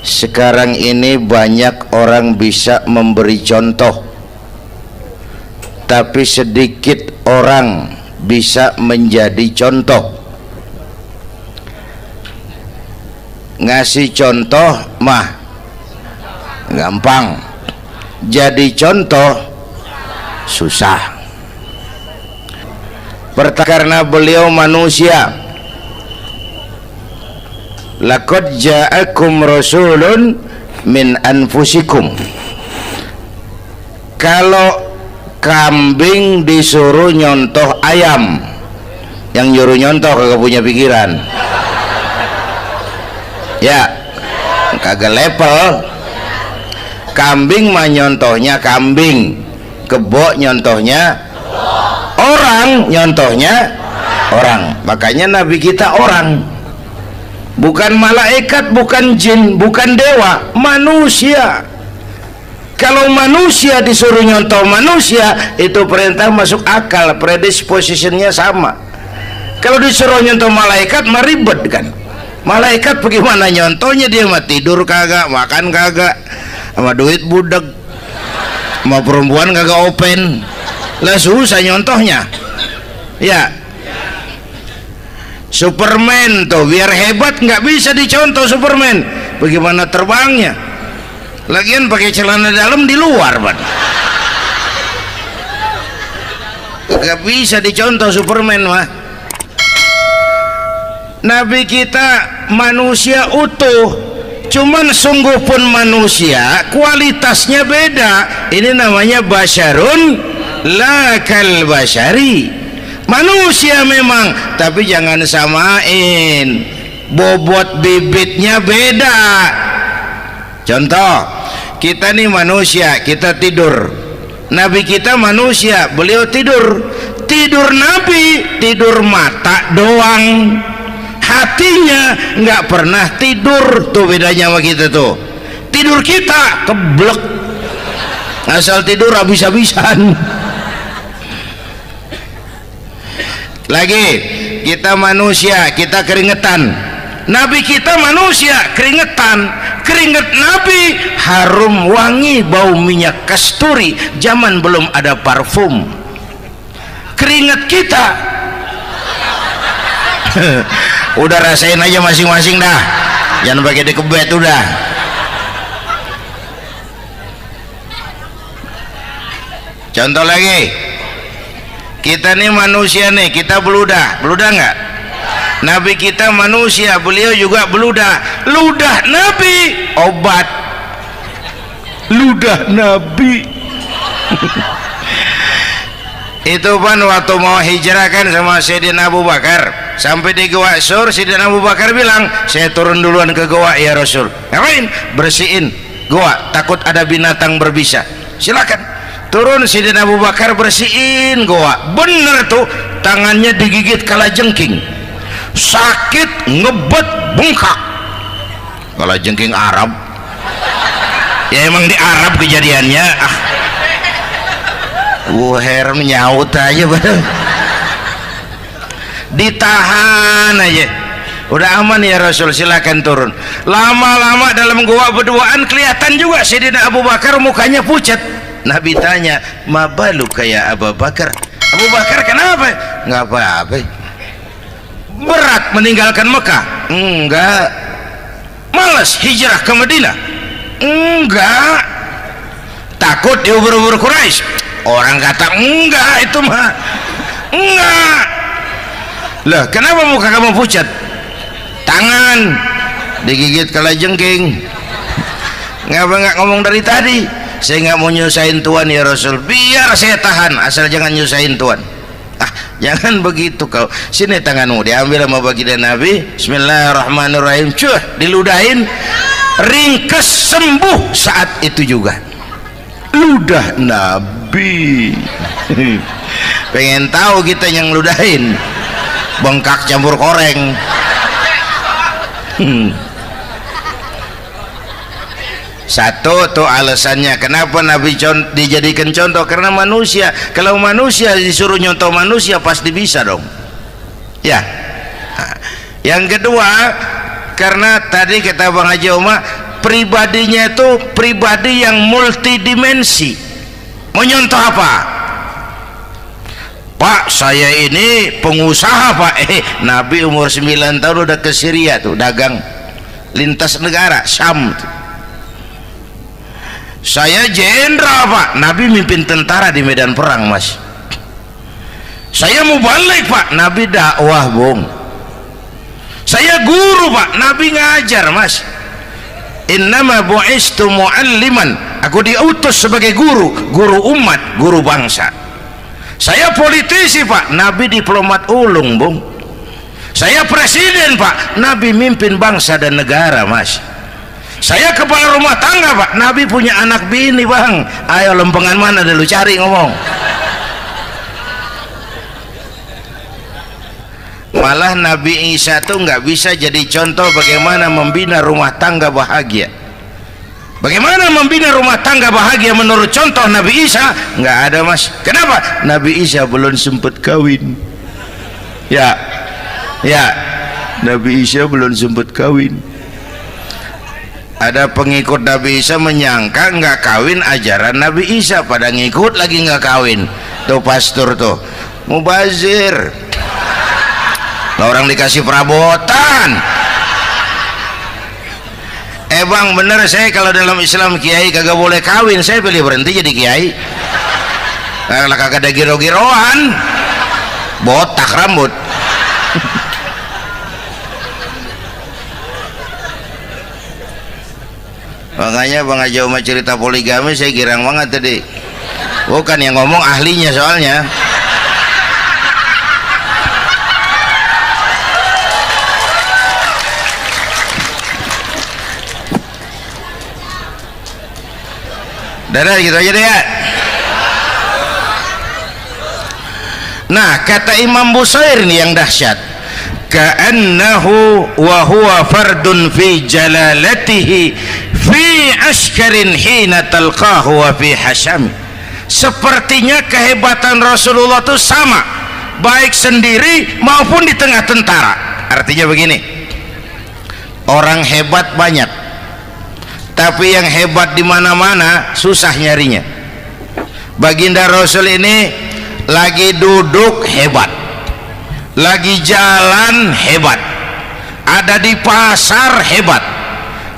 sekarang ini banyak orang bisa memberi contoh, tapi sedikit orang bisa menjadi contoh. Ngasih contoh mah gampang, jadi contoh susah. Karena beliau manusia. Laqad ja'akum rasulun min anfusikum. Kalau kambing disuruh nyontoh ayam, yang nyuruh nyontoh kagak punya pikiran, ya kagak level. Kambing mah nyontohnya kambing, kebo nyontohnya orang, nyontohnya orang. Makanya Nabi kita orang, bukan malaikat, bukan jin, bukan dewa, manusia. Kalau manusia disuruh nyontoh manusia, itu perintah masuk akal, predispositionnya sama. Kalau disuruh nyontoh malaikat mah ribet kan. Malaikat bagaimana nyontohnya, dia mah tidur kagak, makan kagak, sama duit budek, sama perempuan kagak open, lah susah nyontohnya. Ya, Superman tuh biar hebat nggak bisa dicontoh Superman, bagaimana terbangnya, lagian pakai celana dalam di luar, Pak. Nggak bisa dicontoh Superman mah. Nabi kita manusia utuh, cuman sungguh pun manusia, kualitasnya beda. Ini namanya basyarun la kal basyari, manusia memang, tapi jangan samain, bobot bibitnya beda. Contoh, kita nih manusia, kita tidur. Nabi kita manusia, beliau tidur. Tidur Nabi, tidur mata doang, hatinya nggak pernah tidur. Tuh bedanya sama kita tuh. Tidur kita keblek, asal tidur habis-habisan. Lagi kita manusia, kita keringetan. Nabi kita manusia, keringetan. Keringet Nabi harum wangi, bau minyak kasturi, zaman belum ada parfum. Keringet kita udah rasain aja masing-masing dah, jangan pakai dikebet udah. Contoh lagi, kita nih manusia nih, kita beludah nggak? Nabi kita manusia, beliau juga beludah. Ludah Nabi obat, ludah Nabi. Itu kan waktu mau hijrah kan sama Sayyidina Abu Bakar, sampai di Gua Sur, Sayyidina Abu Bakar bilang, saya turun duluan ke gua ya Rasul. Ngapain? Bersihin gua, takut ada binatang berbisa. Silakan turun. Sayyidina Abu Bakar bersihin gua, bener tuh, tangannya digigit kalajengking, sakit, ngebet, bengkak. Kalajengking Arab ya, emang di Arab kejadiannya. Wuher menyaut aja bener. Ditahan aja, udah aman ya Rasul, silakan turun. Lama-lama dalam gua berduaan kelihatan juga Sayyidina Abu Bakar mukanya pucat. Nabi tanya, mabalu kayak Abu Bakar? Abu Bakar kenapa? Nggak apa-apa. Berat meninggalkan Mekah? Enggak. Malas hijrah ke Madinah? Enggak. Takut diubur-ubur Quraisy? Orang kata enggak, itu mah enggak. Lah kenapa muka kamu pucat? Tangan digigit kalajengking. Ngapa nggak ngomong dari tadi? Saya nggak mau nyusahin Tuhan ya Rasul, biar saya tahan, asal jangan nyusahin Tuhan. Jangan begitu kau. Sini tanganmu, diambil sama baginda Nabi. Bismillahirrahmanirrahim. Cuh, diludahin, ringkes, sembuh saat itu juga. Ludah Nabi. Pengen tahu kita yang ludahin, bengkak campur koreng. Satu tuh alasannya kenapa Nabi dijadikan contoh, karena manusia. Kalau manusia disuruh nyontoh manusia pasti bisa dong ya. Yang kedua, karena tadi kata Bang Haji Oma, pribadinya itu pribadi yang multidimensi. Mau nyontoh apa? Pak, saya ini pengusaha Pak. Nabi umur 9 tahun udah ke Syria tuh, dagang lintas negara Syam tuh. Saya jenderal Pak, Nabi mimpin tentara di medan perang Mas. Saya mau balik Pak, Nabi dakwah Bung. Saya guru Pak, Nabi ngajar Mas. Innama bu'istu mu'alliman, aku diutus sebagai guru, guru umat, guru bangsa. Saya politisi Pak, Nabi diplomat ulung Bung. Saya presiden Pak, Nabi mimpin bangsa dan negara Mas. Saya kepala rumah tangga Pak, Nabi punya anak bini Bang. Ayo lempengan mana dulu cari ngomong. Malah Nabi Isa tuh nggak bisa jadi contoh bagaimana membina rumah tangga bahagia. Bagaimana membina rumah tangga bahagia menurut contoh Nabi Isa? Nggak ada Mas. Kenapa? Nabi Isa belum sempat kawin. Ya, Nabi Isa belum sempat kawin. Ada pengikut Nabi Isa menyangka nggak kawin ajaran Nabi Isa, pada ngikut lagi nggak kawin. Tuh pastor tuh mubazir. Orang dikasih perabotan. Bang bener, saya kalau dalam Islam kiai kagak boleh kawin, saya pilih berhenti jadi kiai. Karena kagak ada giro-giroan, botak rambut. Makanya Bang Haji Umar cerita poligami saya girang banget tadi. Bukan yang ngomong ahlinya soalnya. Dadah gitu aja deh ya. Nah, kata Imam Busair nih yang dahsyat, ka'annahu wa huwa fardun fi jalalatihi fi ashkarin hina talqahu wa fi hasham. Sepertinya kehebatan Rasulullah itu sama baik sendiri maupun di tengah tentara. Artinya begini, orang hebat banyak, tapi yang hebat di mana-mana susah nyarinya. Baginda Rasul ini lagi duduk hebat, lagi jalan hebat, ada di pasar hebat,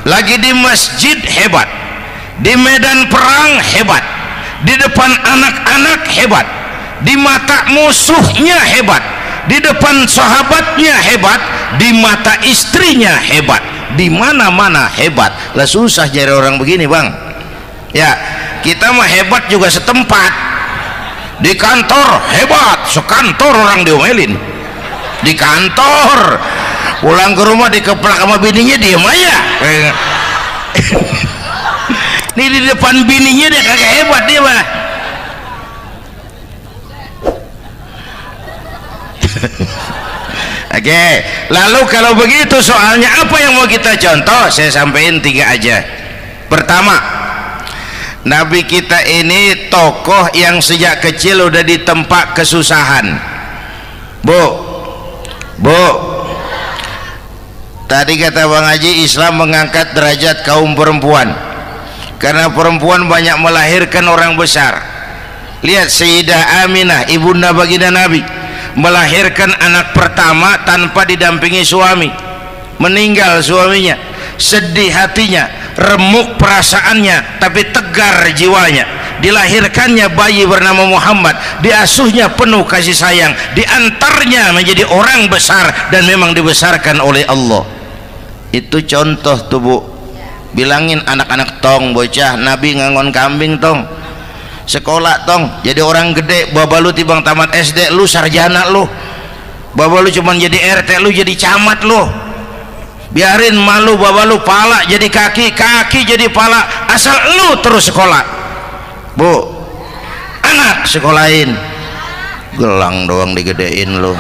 lagi di masjid hebat, di medan perang hebat, di depan anak-anak hebat, di mata musuhnya hebat, di depan sahabatnya hebat, di mata istrinya hebat, di mana-mana hebat. Lah susah jadi orang begini Bang. Ya, kita mah hebat juga setempat. Di kantor hebat, sekantor orang diomelin. Di kantor, pulang ke rumah dikeplak sama bininya diem aja. Nih di depan bininya dia kagak hebat dia mah. Oke, lalu kalau begitu soalnya apa yang mau kita contoh? Saya sampaikan 3 aja. Pertama, Nabi kita ini tokoh yang sejak kecil udah ditempa kesusahan. Bu, tadi kata Bang Haji, Islam mengangkat derajat kaum perempuan karena perempuan banyak melahirkan orang besar. Lihat Sayyidah Aminah, ibunda baginda Nabi, melahirkan anak pertama tanpa didampingi suami. Meninggal suaminya, sedih hatinya, remuk perasaannya, tapi tegar jiwanya. Dilahirkannya bayi bernama Muhammad, diasuhnya penuh kasih sayang, diantarnya menjadi orang besar dan memang dibesarkan oleh Allah. Itu contoh tuh Bu. Bilangin anak-anak tong, bocah, Nabi ngangon kambing tong, sekolah tong, jadi orang gede. Baba lu tibang tamat SD, lu sarjana lu. Baba lu cuman jadi RT, lu jadi camat lu. Biarin malu baba lu, pala jadi kaki, kaki jadi pala, asal lu terus sekolah. Bu, anak sekolahin, gelang doang digedein lu.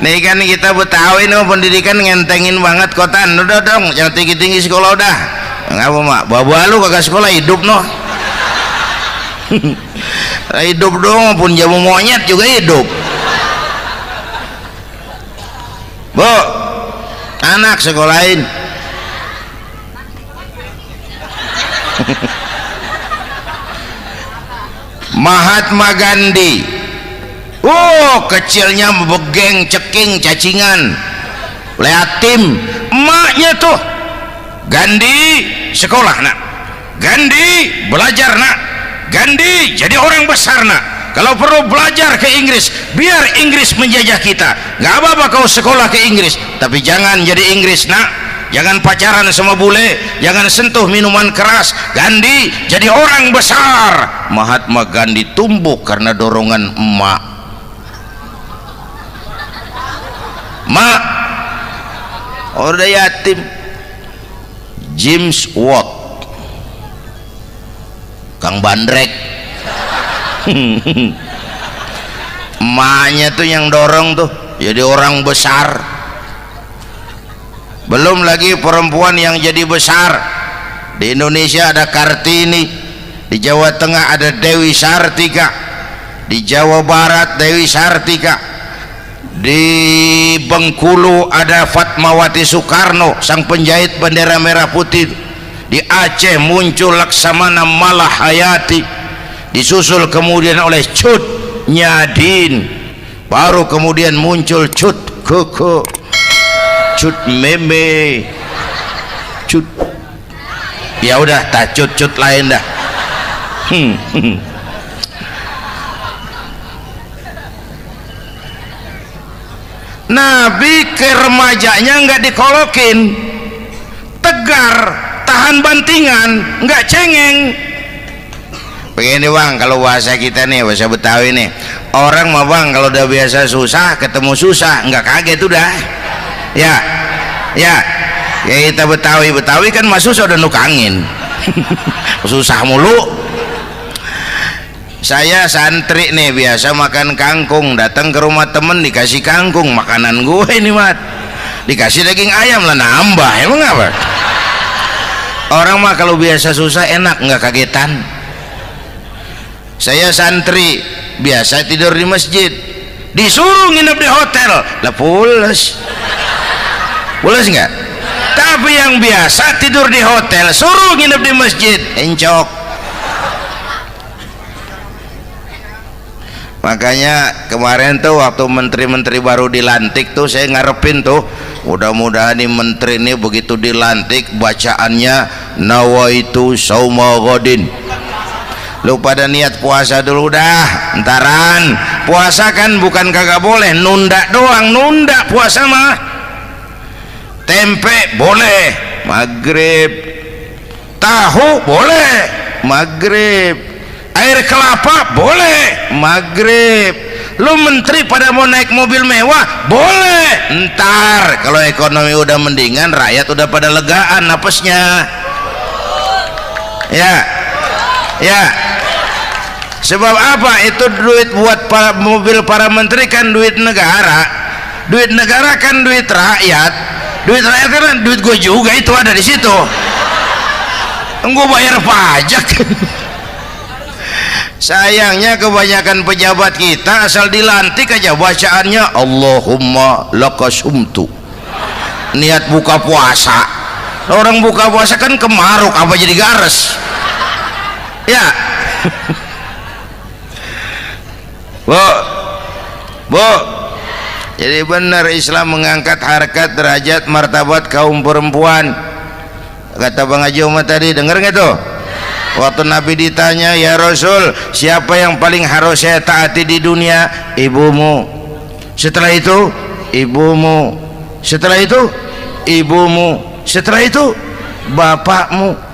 Nih kan kita Betawi nih pendidikan ngentengin banget kotaan. Udah dong, jangan tinggi-tinggi sekolah udah. Ngapa mak? Bawa lu kagak sekolah hidup noh. Hidup dong, pun jamu monyet juga hidup. Bu, anak sekolahin. Mahatma Gandhi, kecilnya begeng, ceking, cacingan, liatim. Emaknya tuh, Gandhi sekolah nak, Gandhi belajar nak, Gandhi jadi orang besar nak. Kalau perlu belajar ke Inggris, biar Inggris menjajah kita. Gak apa-apa kau sekolah ke Inggris, tapi jangan jadi Inggris nak. Jangan pacaran sama bule, jangan sentuh minuman keras. Gandhi jadi orang besar. Mahatma Gandhi tumbuh karena dorongan emak. Mak, udah yatim. James Watt, Kang Bandrek. Emaknya tuh yang dorong tuh jadi orang besar. Belum lagi perempuan yang jadi besar. Di Indonesia ada Kartini, di Jawa Tengah ada Dewi Sartika, di Jawa Barat Dewi Sartika, di Bengkulu ada Fatmawati Soekarno, sang penjahit bendera merah putih. Di Aceh muncul Laksamana Malahayati, disusul kemudian oleh Cut Nyadin, baru kemudian muncul Cut Koko, Cut Meme, Cut, ya udah tak cut lain dah. Nabi ke remajanya nggak dikolokin, tegar, tahan bantingan, nggak cengeng. Begini bang, kalau bahasa kita nih, bahasa Betawi nih, orang mah bang kalau udah biasa susah ketemu susah nggak kaget udah. Ya kita Betawi kan mah susah udah nukangin. Susah mulu. Saya santri nih biasa makan kangkung, datang ke rumah temen dikasih kangkung, makanan gue ini mat, dikasih daging ayam lah nambah, emang apa? Orang mah kalau biasa susah enak nggak kagetan. Saya santri biasa tidur di masjid, disuruh nginep di hotel lah pules nggak? Tapi yang biasa tidur di hotel suruh nginep di masjid encok. Makanya kemarin tuh waktu menteri-menteri baru dilantik tuh saya ngarepin tuh, mudah-mudahan nih menteri ini begitu dilantik bacaannya nawaitu sauma ghadin. Lu pada niat puasa dulu dah, entaran. Puasa kan bukan kagak boleh, nunda doang, nunda puasa mah. Tempe boleh maghrib, tahu boleh maghrib, air kelapa boleh maghrib. Lu menteri pada mau naik mobil mewah boleh, ntar kalau ekonomi udah mendingan, rakyat udah pada legaan napasnya. Ya sebab apa? Itu duit buat mobil para menteri kan duit negara. Duit negara kan duit rakyat. Duit rakyat kan duit gue juga, itu ada di situ. Gue bayar pajak. Sayangnya kebanyakan pejabat kita asal dilantik aja bacaannya Allahumma lakasumtu, niat buka puasa. Orang buka puasa kan kemaruk apa jadi gares ya. Bu, jadi benar Islam mengangkat harkat, derajat, martabat kaum perempuan. Kata Bang Haji Umar tadi, dengar nggak tuh? Waktu Nabi ditanya, ya Rasul, siapa yang paling harus saya taati di dunia? Ibumu. Setelah itu ibumu. Setelah itu ibumu. Setelah itu bapakmu.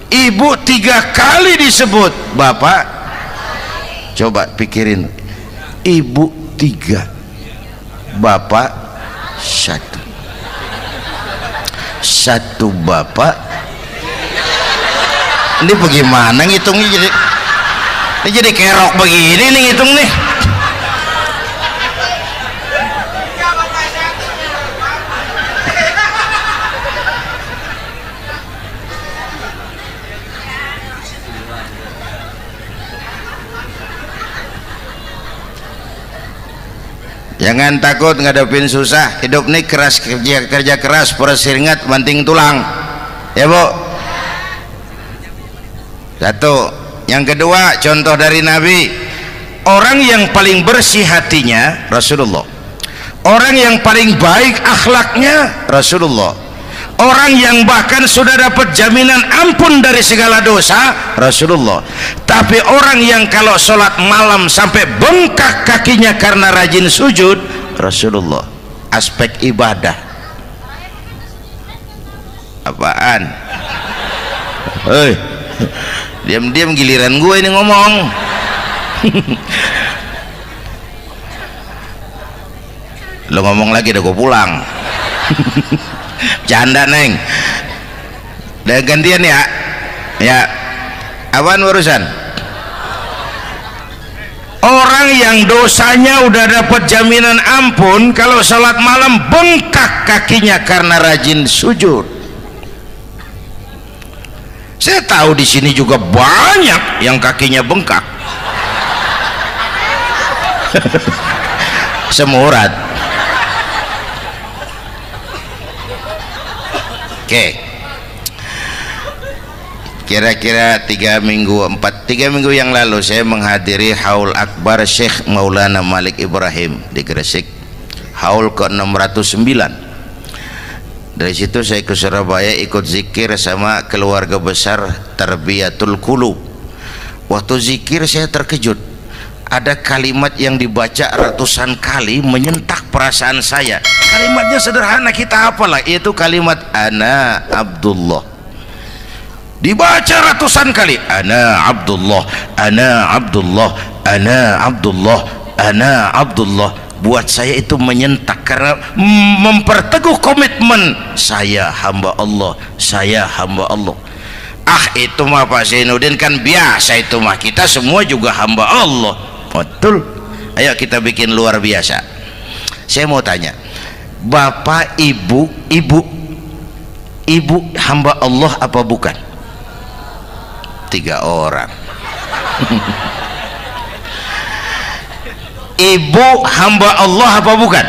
Ibu 3 kali disebut, bapak coba pikirin, ibu 3, bapak 1 bapak. Ini bagaimana ngitungnya? Jadi kerok begini nih ngitung nih. Yang Jangan takut ngadepin susah. Hidup nih keras, kerja keras, perseringat banting tulang. Ya Bu. Satu. Yang kedua, contoh dari Nabi, orang yang paling bersih hatinya Rasulullah, orang yang paling baik akhlaknya Rasulullah, orang yang bahkan sudah dapat jaminan ampun dari segala dosa Rasulullah. Tapi orang yang kalau sholat malam sampai bengkak kakinya karena rajin sujud Rasulullah. Aspek ibadah apaan? Hei, diam-diam giliran gue ini ngomong. Lo ngomong lagi udah gue pulang. Canda neng. Udah gantian ya. Ya. Apaan urusan? Orang yang dosanya udah dapat jaminan ampun kalau salat malam bengkak kakinya karena rajin sujud. Saya tahu di sini juga banyak yang kakinya bengkak. Semurat. Oke. Kira-kira 3 minggu yang lalu saya menghadiri haul akbar Syekh Maulana Malik Ibrahim di Gresik, haul ke 609. Dari situ saya ke Surabaya ikut zikir sama keluarga besar Tarbiyatul Qulub. Waktu zikir saya terkejut, ada kalimat yang dibaca ratusan kali menyentak perasaan saya. Kalimatnya sederhana, kita hafalah, yaitu kalimat ana Abdullah. Dibaca ratusan kali, ana Abdullah, ana Abdullah, ana Abdullah, ana Abdullah. Buat saya itu menyentak karena memperteguh komitmen saya hamba Allah, saya hamba Allah. Ah, itu mah Pak Zainuddin kan biasa, itu mah kita semua juga hamba Allah. Betul. Ayo kita bikin luar biasa. Saya mau tanya, Bapak, Ibu hamba Allah apa bukan? 3 orang. Ibu hamba Allah apa bukan?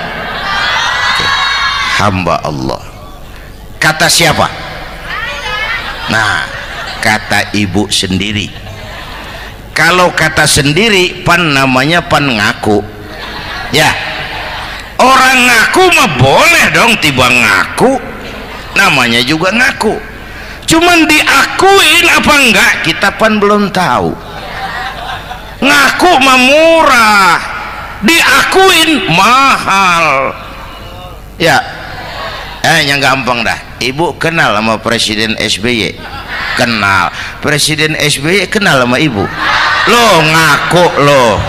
Hamba Allah. Kata siapa? Nah, kata ibu sendiri. Kalau kata sendiri pan namanya pan ngaku. Ya, orang ngaku mah boleh dong, tiba ngaku namanya juga ngaku. Cuman diakuin apa enggak kita pan belum tahu. Ngaku mah murah, diakuin mahal. Ya, yang gampang dah. Ibu kenal sama Presiden SBY? Kenal. Presiden SBY kenal sama ibu? Lo ngaku, lo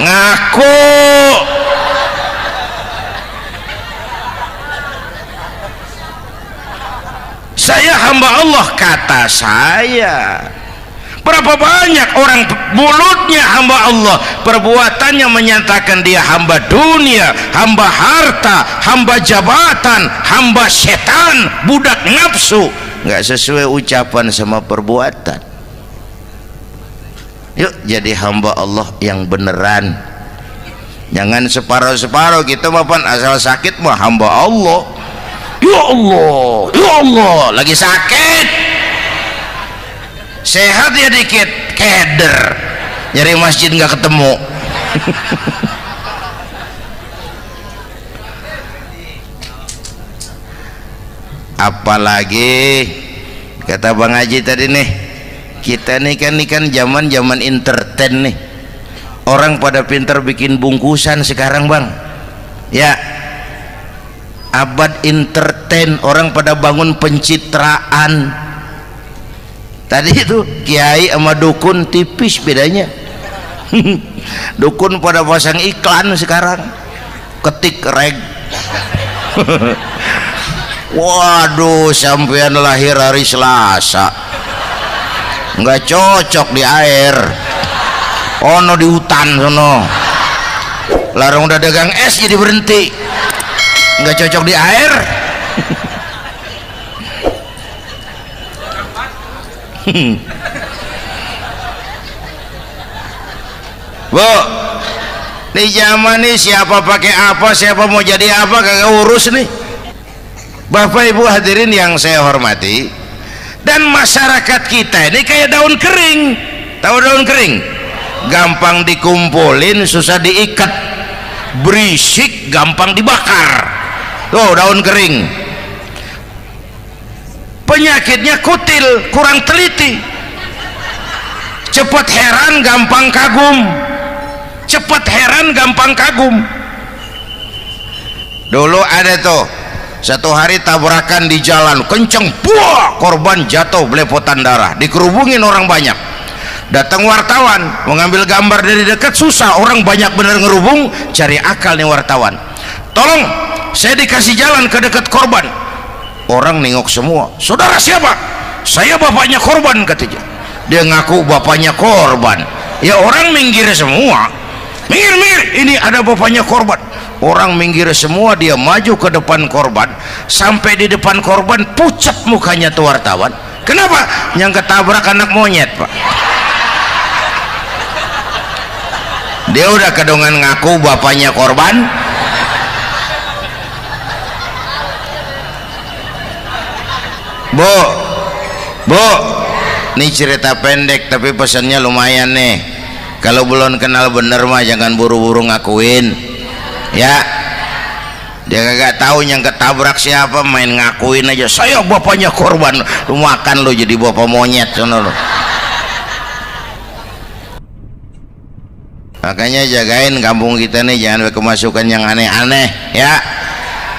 ngaku. Saya hamba Allah, kata saya. Berapa banyak orang mulutnya hamba Allah, perbuatannya menyatakan dia hamba dunia, hamba harta, hamba jabatan, hamba setan, budak nafsu. Nggak sesuai ucapan sama perbuatan. Yuk jadi hamba Allah yang beneran. Jangan separuh-separuh kita mapan asal sakit mah hamba Allah. Ya Allah, ya Allah, lagi sakit, sehat ya dikit, keder, nyari masjid nggak ketemu. Apalagi kata Bang Haji tadi nih, kita nih kan zaman entertain nih, orang pada pinter bikin bungkusan sekarang Bang. Ya, abad entertain, orang pada bangun pencitraan. Tadi itu kiai sama dukun tipis bedanya. Dukun pada pasang iklan sekarang, ketik reg. Waduh, sampean lahir hari Selasa, nggak cocok di air, ono di hutan sono, larang udah dagang es jadi berhenti, nggak cocok di air. Bu, Di zaman ini siapa pakai apa, siapa mau jadi apa kagak urus nih. Bapak Ibu hadirin yang saya hormati, dan masyarakat kita ini kayak daun kering. Tahu daun kering? Gampang dikumpulin, susah diikat, berisik, gampang dibakar. Tuh daun kering. Penyakitnya kutil, kurang teliti, cepat heran, gampang kagum. Cepat heran, gampang kagum. Dulu ada tuh satu hari tabrakan di jalan kenceng, buah, korban jatuh belepotan darah, dikerubungin orang banyak. Datang wartawan mengambil gambar dari dekat, susah, orang banyak bener ngerubung. Cari akal nih wartawan, tolong saya dikasih jalan ke dekat korban. Orang nengok semua, saudara siapa? Saya bapaknya korban, katanya. Dia ngaku bapaknya korban. Ya orang minggir semua, minggir, ini ada bapaknya korban. Orang minggir semua, dia maju ke depan korban. Sampai di depan korban pucat mukanya tuh wartawan. Kenapa? Yang ketabrak anak monyet, Pak. Dia udah kedongan ngaku bapaknya korban. Bu, ini cerita pendek tapi pesannya lumayan nih. Kalau belum kenal bener mah jangan buru-buru ngakuin, ya. Dia kagak tahu yang ketabrak siapa, main ngakuin aja, saya bapaknya korban. Lu makan lu jadi bapak monyet, sono lu. Makanya jagain kampung kita nih, jangan kemasukan yang aneh-aneh, ya.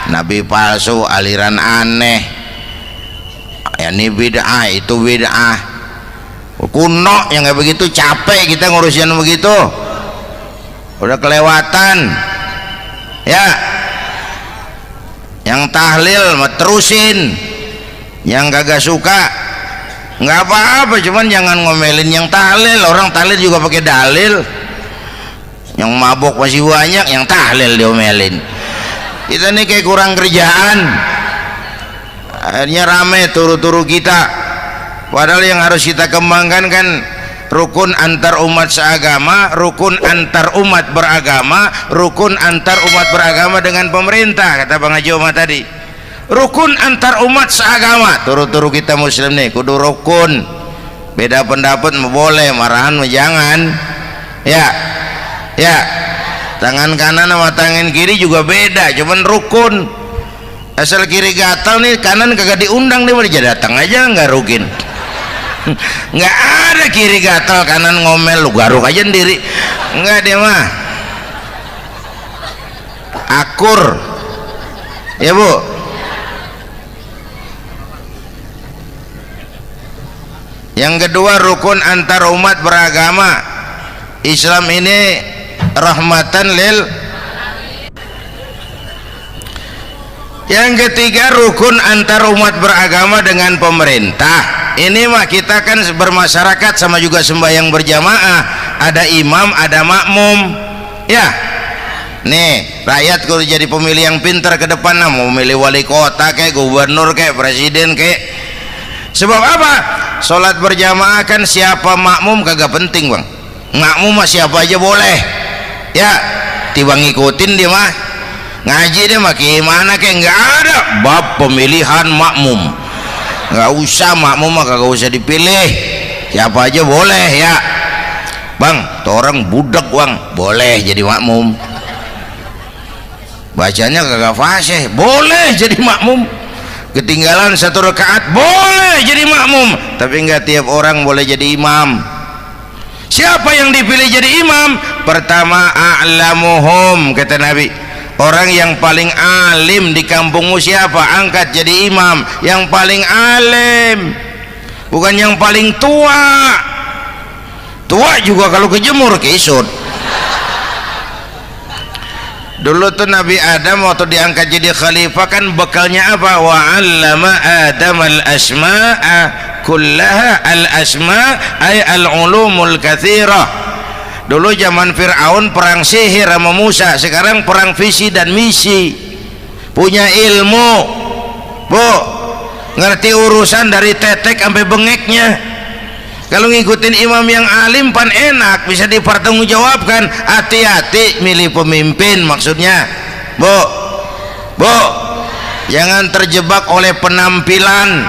Nabi palsu, aliran aneh, ya ini bid'ah, itu bid'ah kuno yang kayak begitu. Capek kita ngurusin begitu, udah kelewatan, ya. Yang tahlil mah terusin, yang kagak suka nggak apa-apa, cuman jangan ngomelin yang tahlil. Orang tahlil juga pakai dalil. Yang mabok masih banyak, yang tahlil diomelin. Kita nih kayak kurang kerjaan, akhirnya rame turu-turu kita. Padahal yang harus kita kembangkan kan rukun antar umat seagama, rukun antar umat beragama, rukun antar umat beragama dengan pemerintah, kata Bang Haji Omar tadi. Rukun antar umat seagama, turu-turu kita muslim nih kudu rukun. Beda pendapat boleh, marahan jangan, ya. Ya, tangan kanan sama tangan kiri juga beda, cuman rukun. Asal kiri gatal nih, kanan kagak diundang, dia boleh datang aja, nggak rukin. Nggak ada kiri gatal kanan ngomel, lu garuk aja sendiri. Nggak, dia mah akur, ya Bu. Yang kedua, rukun antar umat beragama. Islam ini rahmatan lil. Yang ketiga, rukun antar umat beragama dengan pemerintah. Ini mah kita kan bermasyarakat sama juga sembahyang berjamaah, ada imam, ada makmum, ya. Nih rakyat kalau jadi pemilih yang pintar ke depan, nah, mau milih wali kota kayak gubernur kayak presiden kayak. Sebab apa? Sholat berjamaah kan siapa makmum kagak penting, Bang. Makmum mah siapa aja boleh, ya. Tiba ngikutin dia mah, ngaji dia mah gimana kayak nggak ada bab pemilihan makmum. Nggak usah, makmum mah kagak usah dipilih, siapa aja boleh, ya. Bang, tuh orang budak, Bang, boleh jadi makmum. Bacanya kagak fasih, boleh jadi makmum. Ketinggalan satu rakaat, boleh jadi makmum. Tapi nggak tiap orang boleh jadi imam. Siapa yang dipilih jadi imam? Pertama, a'lamuhum, kata Nabi. Orang yang paling alim di kampungmu siapa? Angkat jadi imam. Yang paling alim, bukan yang paling tua. Tua juga kalau kejemur kisut. Dulu tuh Nabi Adam waktu diangkat jadi khalifah kan bekalnya apa? Wa 'allama Adam al-asma'a kullaha. Al-asma' ay al-ulumul katsirah. Dulu zaman Fir'aun perang sihir sama Musa, sekarang perang visi dan misi. Punya ilmu, Bu, ngerti urusan dari tetek sampai bengeknya. Kalau ngikutin imam yang alim pan enak, bisa dipertanggungjawabkan. Hati-hati milih pemimpin, maksudnya bu jangan terjebak oleh penampilan.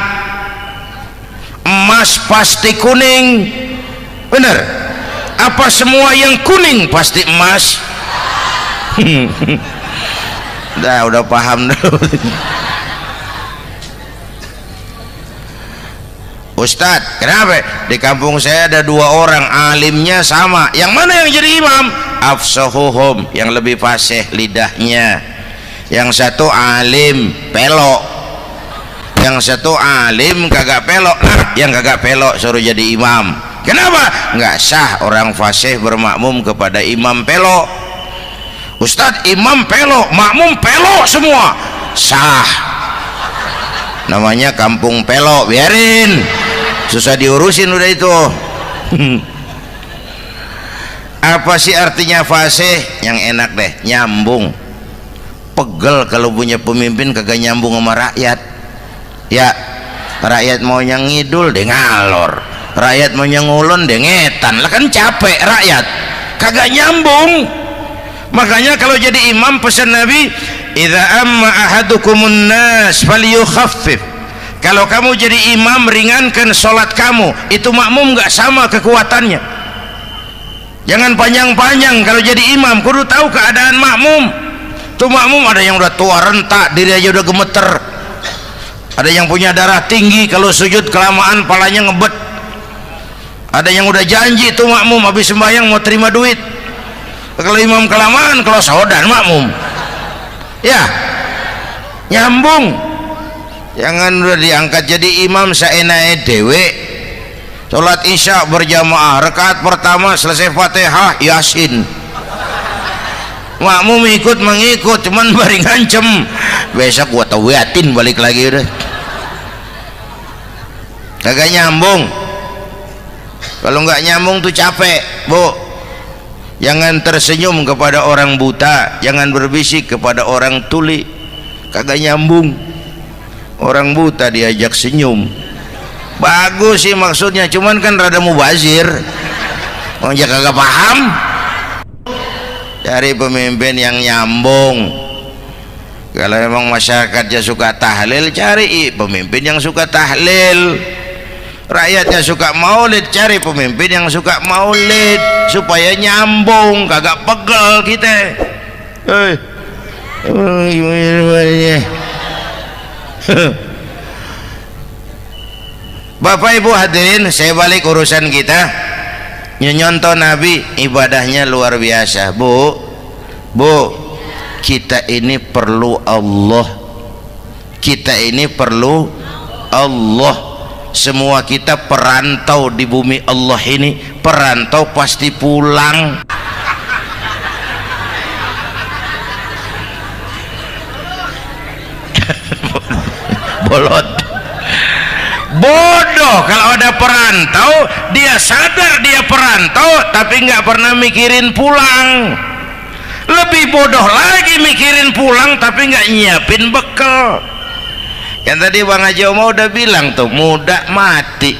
Emas pasti kuning, bener? Apa semua yang kuning pasti emas? Udah paham dulu. Ustadz, kenapa? Di kampung saya ada 2 orang alimnya sama. Yang mana yang jadi imam? Afsahuhum, yang lebih fasih lidahnya. Yang satu alim pelok, yang satu alim kagak pelok. Nah, yang kagak pelok suruh jadi imam. Kenapa? Nggak sah orang fasih bermakmum kepada imam pelok. Ustadz, imam pelok, makmum pelok semua. Sah. Namanya kampung pelok, biarin. Susah diurusin udah itu. Apa sih artinya fasih? Yang enak deh, nyambung. Pegel kalau punya pemimpin kagak nyambung sama rakyat. Ya, rakyat mau yang ngidul deh ngalor, rakyat mau yang ngulon deh ngetan. Lah kan capek rakyat, kagak nyambung. Makanya kalau jadi imam pesan Nabi, idza amma ahadukumun nas falyukhaffif. Kalau kamu jadi imam, ringankan sholat kamu. Itu makmum nggak sama kekuatannya. Jangan panjang-panjang kalau jadi imam. Kudu tahu keadaan makmum. Tuh makmum ada yang udah tua rentak, diri aja udah gemeter. Ada yang punya darah tinggi, kalau sujud kelamaan palanya ngebet. Ada yang udah janji tuh makmum habis sembahyang mau terima duit. Kalau imam kelamaan, kalau saudan makmum. Ya, nyambung. Jangan udah diangkat jadi imam seenaknya dewe. Sholat isya berjamaah, rakaat pertama selesai Fatihah Yasin. Makmum ikut mengikut, cuman bari ngancem. Besok gua tawiatin balik lagi udah. Kagak nyambung. Kalau nggak nyambung tuh capek, bu. Jangan tersenyum kepada orang buta, jangan berbisik kepada orang tuli. Kagak nyambung. Orang buta diajak senyum, bagus sih maksudnya, cuman kan rada mubazir. Orang jaga kagak paham. Cari pemimpin yang nyambung. Kalau memang masyarakatnya suka tahlil, cari pemimpin yang suka tahlil. Rakyatnya suka maulid, cari pemimpin yang suka maulid, supaya nyambung, kagak pegel kita. Bapak Ibu hadirin, saya balik urusan kita. Nyontoh Nabi ibadahnya luar biasa. Bu, kita ini perlu Allah. Kita ini perlu Allah. Semua kita perantau di bumi Allah ini. Perantau pasti pulang. Bolot, bodoh kalau ada perantau, dia sadar dia perantau tapi nggak pernah mikirin pulang. Lebih bodoh lagi mikirin pulang tapi nggak nyiapin bekal. Kan tadi Bang Haji Omar udah bilang tuh, muda mati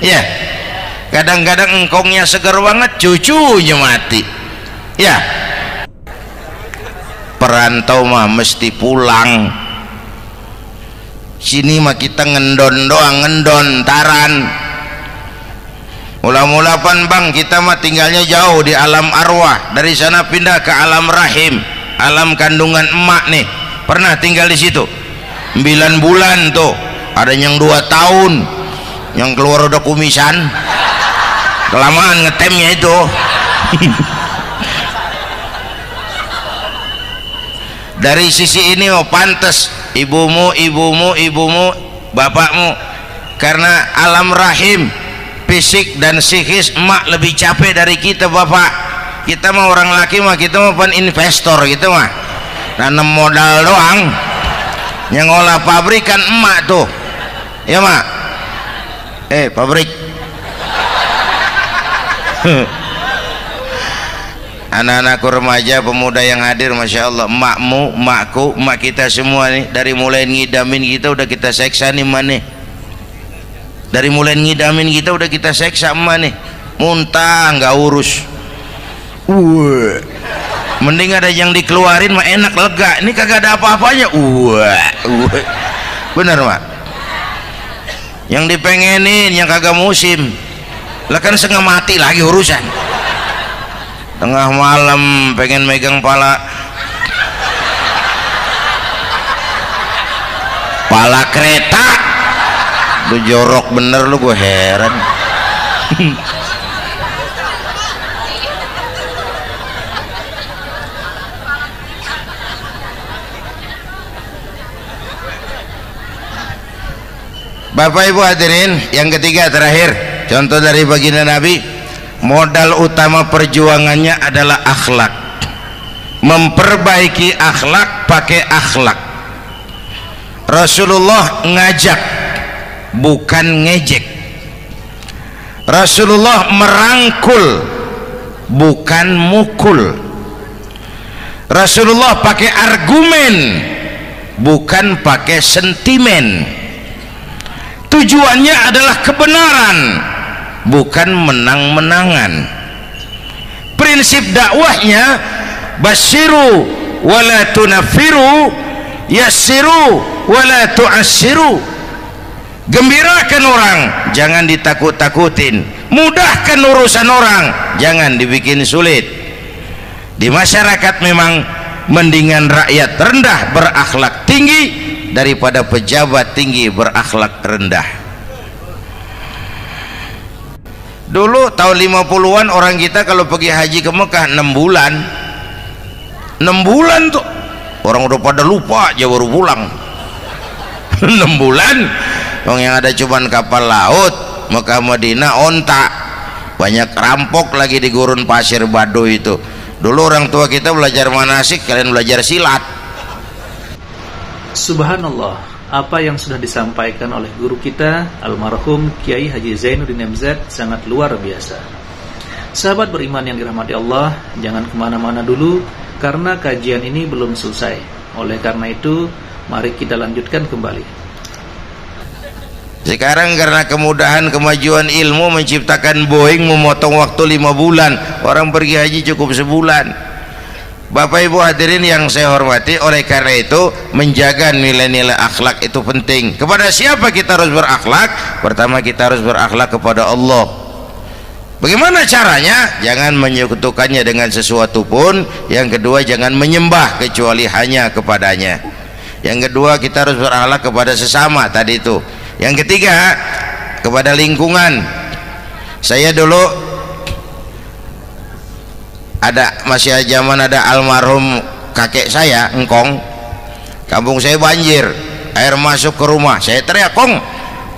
ya. Kadang-kadang engkongnya seger banget, cucunya mati ya. Perantau mah mesti pulang. Sini mah kita ngendon doang, ngendon taran. Mula-mula pan bang, kita mah tinggalnya jauh di alam arwah. Dari sana pindah ke alam rahim, alam kandungan emak nih. Pernah tinggal di situ 9 bulan tuh. Ada yang 2 tahun, yang keluar udah kumisan. Kelamaan ngetemnya itu. Dari sisi ini oh pantes ibumu, bapakmu, karena alam rahim, fisik dan psikis emak lebih capek dari kita bapak. Kita mah orang laki mah, kita mah pan investor gitu mah, nanam modal doang. Yang ngolah pabrik kan emak tuh ya mak. Pabrik. Anak-anakku remaja, pemuda yang hadir, masya Allah, emakmu, emakku, emak kita semua nih, dari mulai ngidamin kita udah kita seksa nih mana Dari mulai ngidamin kita udah kita seksa emak nih, muntah nggak urus. Mending ada yang dikeluarin mah enak, lega. Ini kagak ada apa-apanya. Bener mak. Yang dipengenin yang kagak musim, lah kan setengah mati lagi urusan. Tengah malam pengen megang pala kereta, lu jorok bener lu, gue heran. Bapak Ibu hadirin, yang ketiga terakhir, contoh dari baginda Nabi, modal utama perjuangannya adalah akhlak. Memperbaiki akhlak, pakai akhlak. Rasulullah ngajak, bukan ngejek. Rasulullah merangkul, bukan mukul. Rasulullah pakai argumen, bukan pakai sentimen. Tujuannya adalah kebenaran, bukan menang-menangan. Prinsip dakwahnya basyiru wala tunafiru, yassiru wala tu'assiru. Gembirakan orang, jangan ditakut-takutin. Mudahkan urusan orang, jangan dibikin sulit. Di masyarakat memang mendingan rakyat rendah berakhlak tinggi daripada pejabat tinggi berakhlak rendah. Dulu tahun 50-an orang kita kalau pergi haji ke Mekah 6 bulan. 6 bulan tuh orang udah pada lupa aja baru pulang. 6 bulan orang yang ada cuman kapal laut, Mekah Madinah onta, banyak rampok lagi di gurun pasir Baduy itu. Dulu orang tua kita belajar manasik, kalian belajar silat. Subhanallah, apa yang sudah disampaikan oleh guru kita almarhum Kiai Haji Zainuddin MZ sangat luar biasa. Sahabat beriman yang dirahmati Allah, jangan kemana-mana dulu karena kajian ini belum selesai. Oleh karena itu, mari kita lanjutkan kembali. Sekarang karena kemudahan kemajuan ilmu menciptakan Boeing memotong waktu 5 bulan, orang pergi haji cukup sebulan. Bapak Ibu hadirin yang saya hormati, oleh karena itu menjaga nilai-nilai akhlak itu penting. Kepada siapa kita harus berakhlak? Pertama, kita harus berakhlak kepada Allah. Bagaimana caranya? Jangan menyekutukannya dengan sesuatu pun. Yang kedua, jangan menyembah kecuali hanya kepadanya. Yang kedua, kita harus berakhlak kepada sesama tadi itu. Yang ketiga, kepada lingkungan. Saya dulu masih zaman ada almarhum kakek saya, engkong. Kampung saya banjir, air masuk ke rumah. Saya teriak, "Kong,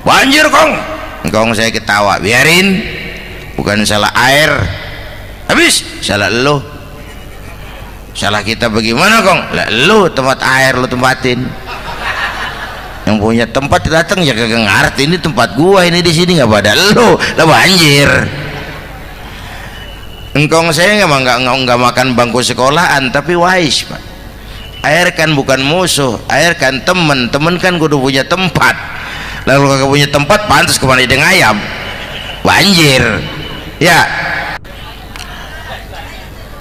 banjir Kong." Engkong saya ketawa, "Biarin, bukan salah air." Habis, salah lo. Salah kita bagaimana Kong? Lah lo tempat air lo tempatin. Yang punya tempat datang ya kagak ngerti, ini tempat gua, ini di sini nggak pada lo, lah banjir. Engkong saya nggak makan bangku sekolahan, tapi wise Pak. Air kan bukan musuh, air kan temen. Temen kan kudu punya tempat. Lalu kagak punya tempat, pantas kemana ide ngayam, banjir. Ya.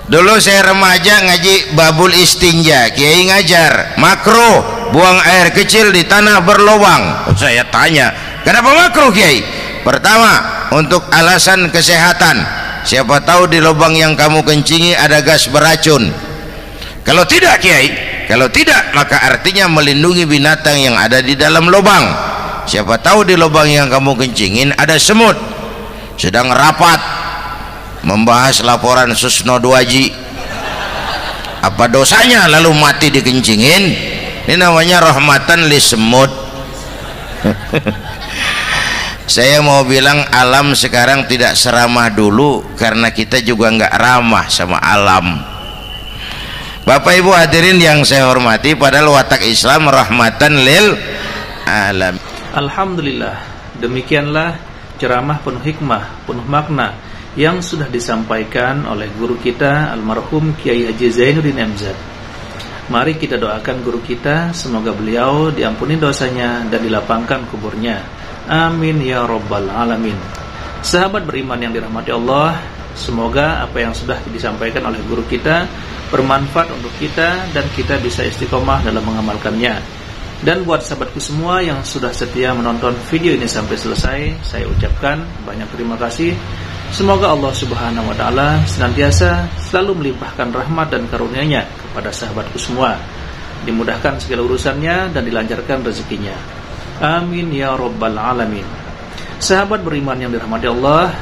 Dulu saya remaja ngaji babul istinja, Kiai ngajar makruh buang air kecil di tanah berlubang. Saya tanya, kenapa makruh Kiai? Pertama, untuk alasan kesehatan. Siapa tahu di lubang yang kamu kencingi ada gas beracun. Kalau tidak Kiai, kalau tidak maka artinya melindungi binatang yang ada di dalam lubang. Siapa tahu di lubang yang kamu kencingin ada semut. Sedang rapat membahas laporan Susno 2Ji. Apa dosanya lalu mati dikencingin? Ini namanya rahmatan li semut. Saya mau bilang alam sekarang tidak seramah dulu karena kita juga nggak ramah sama alam. Bapak Ibu hadirin yang saya hormati, padahal watak Islam rahmatan lil alam. Alhamdulillah, demikianlah ceramah penuh hikmah, penuh makna yang sudah disampaikan oleh guru kita almarhum Kiai Haji Zainuddin MZ. Mari kita doakan guru kita, semoga beliau diampuni dosanya dan dilapangkan kuburnya. Amin ya rabbal alamin. Sahabat beriman yang dirahmati Allah, semoga apa yang sudah disampaikan oleh guru kita bermanfaat untuk kita dan kita bisa istiqomah dalam mengamalkannya. Dan buat sahabatku semua yang sudah setia menonton video ini sampai selesai, saya ucapkan banyak terima kasih. Semoga Allah Subhanahu wa taala senantiasa selalu melimpahkan rahmat dan karunia-Nya kepada sahabatku semua. Dimudahkan segala urusannya dan dilancarkan rezekinya. Amin ya rabbal alamin. Sahabat beriman yang dirahmati Allah,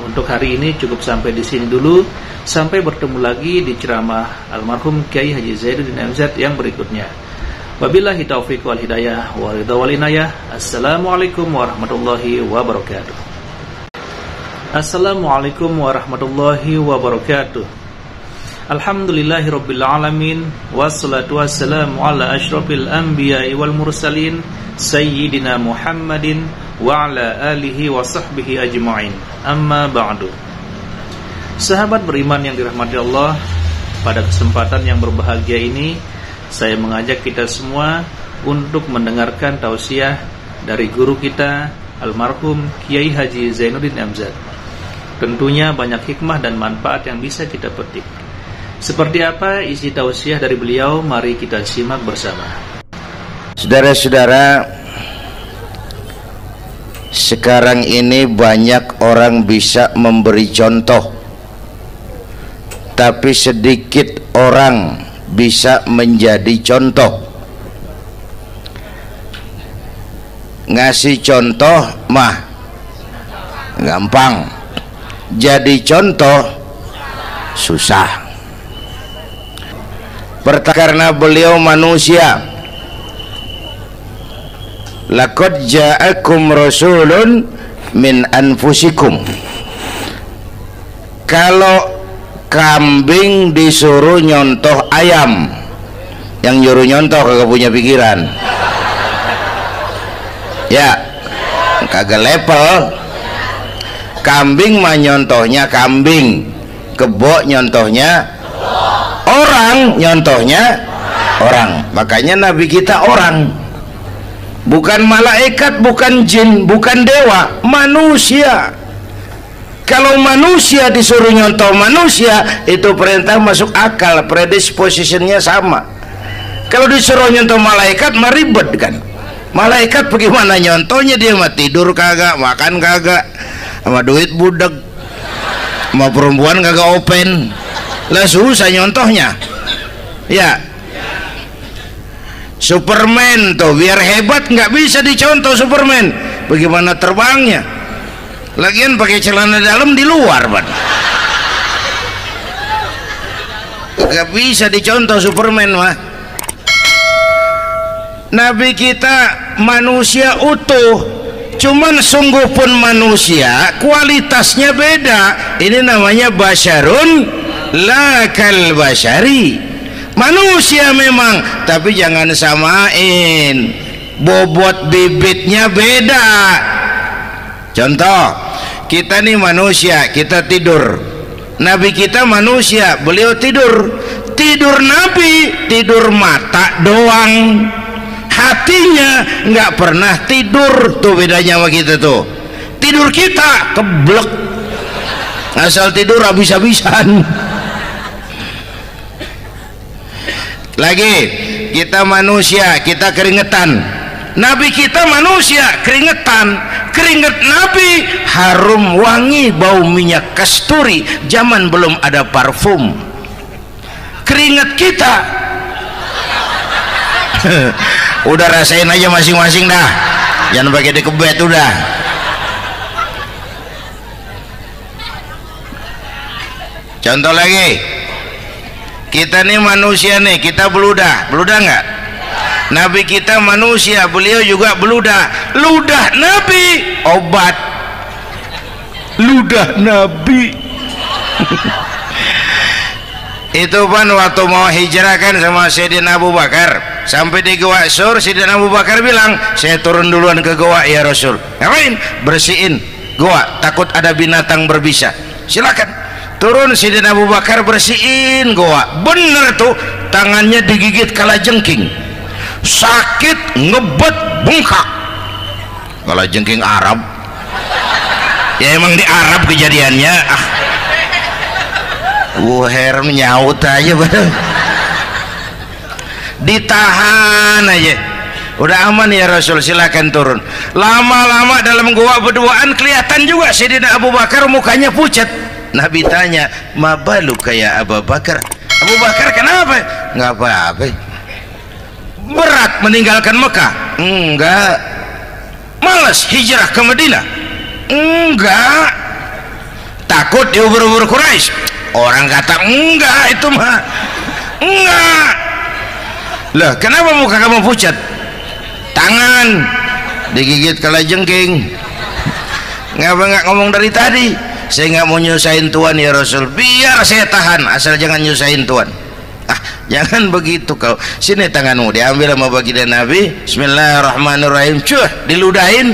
untuk hari ini cukup sampai di sini dulu. Sampai bertemu lagi di ceramah almarhum Kiai Haji Zainuddin MZ yang berikutnya. Wabillahi taufiq wal hidayah wa ridha wal inayah. Assalamualaikum warahmatullahi wabarakatuh. Assalamualaikum warahmatullahi wabarakatuh. Alhamdulillahi rabbil alamin, wassalatu wassalamu ala asyrafil anbiya'i wal mursalin sayyidina Muhammadin wa ala alihi wa sahbihi ajma'in. Amma ba'du. Sahabat beriman yang dirahmati Allah, pada kesempatan yang berbahagia ini saya mengajak kita semua untuk mendengarkan tausiah dari guru kita almarhum Kiai Haji Zainuddin MZ. Tentunya banyak hikmah dan manfaat yang bisa kita petik. Seperti apa isi tausiah dari beliau? Mari kita simak bersama. Saudara-saudara, sekarang ini banyak orang bisa memberi contoh, tapi sedikit orang bisa menjadi contoh. Ngasih contoh mah gampang, jadi contoh susah. Karena beliau manusia. Laqad ja'akum rasulun min anfusikum. Kalau kambing disuruh nyontoh ayam, yang nyuruh nyontoh kagak punya pikiran, ya kagak level. Kambing mah nyontohnya kambing, kebo nyontohnya orang, nyontohnya orang. Makanya Nabi kita orang, bukan malaikat, bukan jin, bukan dewa, manusia. Kalau manusia disuruh nyontoh manusia, itu perintah masuk akal, predispositionnya sama. Kalau disuruh nyontoh malaikat mah ribet kan. Malaikat bagaimana nyontohnya? Dia mah tidur kagak, makan kagak, sama duit budeg, sama perempuan kagak open, lah susah nyontohnya. Ya, Superman tuh biar hebat nggak bisa dicontoh Superman. Bagaimana terbangnya? Lagian pakai celana dalam di luar, Pak. Gak bisa dicontoh Superman mah. Nabi kita manusia utuh, cuman sungguh pun manusia, kualitasnya beda. Ini namanya basyarun la kal basyari. Manusia memang, tapi jangan samain, bobot bibitnya beda. Contoh, kita nih manusia, kita tidur. Nabi kita manusia, beliau tidur. Tidur Nabi, tidur mata doang, hatinya nggak pernah tidur. Tuh bedanya sama kita tuh. Tidur kita keblek, asal tidur habis-habisan. Lagi, kita manusia, kita keringetan. Nabi kita manusia, keringetan. Keringet Nabi harum wangi, bau minyak kasturi, zaman belum ada parfum. Keringet kita udah rasain aja masing-masing dah, jangan pakai dikebet udah. Contoh lagi, kita nih manusia nih, kita beludah nggak? Nabi kita manusia, beliau juga beludah. Ludah Nabi obat, ludah Nabi. Itu kan waktu mau hijrah kan sama Sayyidina Abu Bakar, sampai di Gua Sur, Sayyidina Abu Bakar bilang, saya turun duluan ke gua ya Rasul. Ngapain? Bersihin gua, takut ada binatang berbisa. Silakan. Turun Sayyidina Abu Bakar bersihin gua. Bener tuh, tangannya digigit kalajengking, sakit, ngebet, bengkak. Kalau jengking Arab ya emang di Arab kejadiannya. Herem nyaut aja bener. Ditahan aja, udah aman ya Rasul, silakan turun. Lama-lama dalam gua berduaan kelihatan juga Sayyidina Abu Bakar mukanya pucat. Nabi tanya, ma baluka ya Abu Bakar? Abu Bakar kenapa? Nggak apa-apa. Berat meninggalkan Mekah? Enggak. Malas hijrah ke Madinah? Enggak. Takut diubur-ubur Quraisy? Orang kata enggak, itu mah enggak. Lah kenapa muka kamu pucat? Tangan digigit kalajengking. Ngapa nggak ngomong dari tadi? Saya nggak mau nyusahin Tuhan ya Rasul. Biar saya tahan, asal jangan nyusahin Tuhan. Jangan begitu kau. Sini tanganmu, diambil sama baginda Nabi. Bismillahirrahmanirrahim. Cuh, diludahin,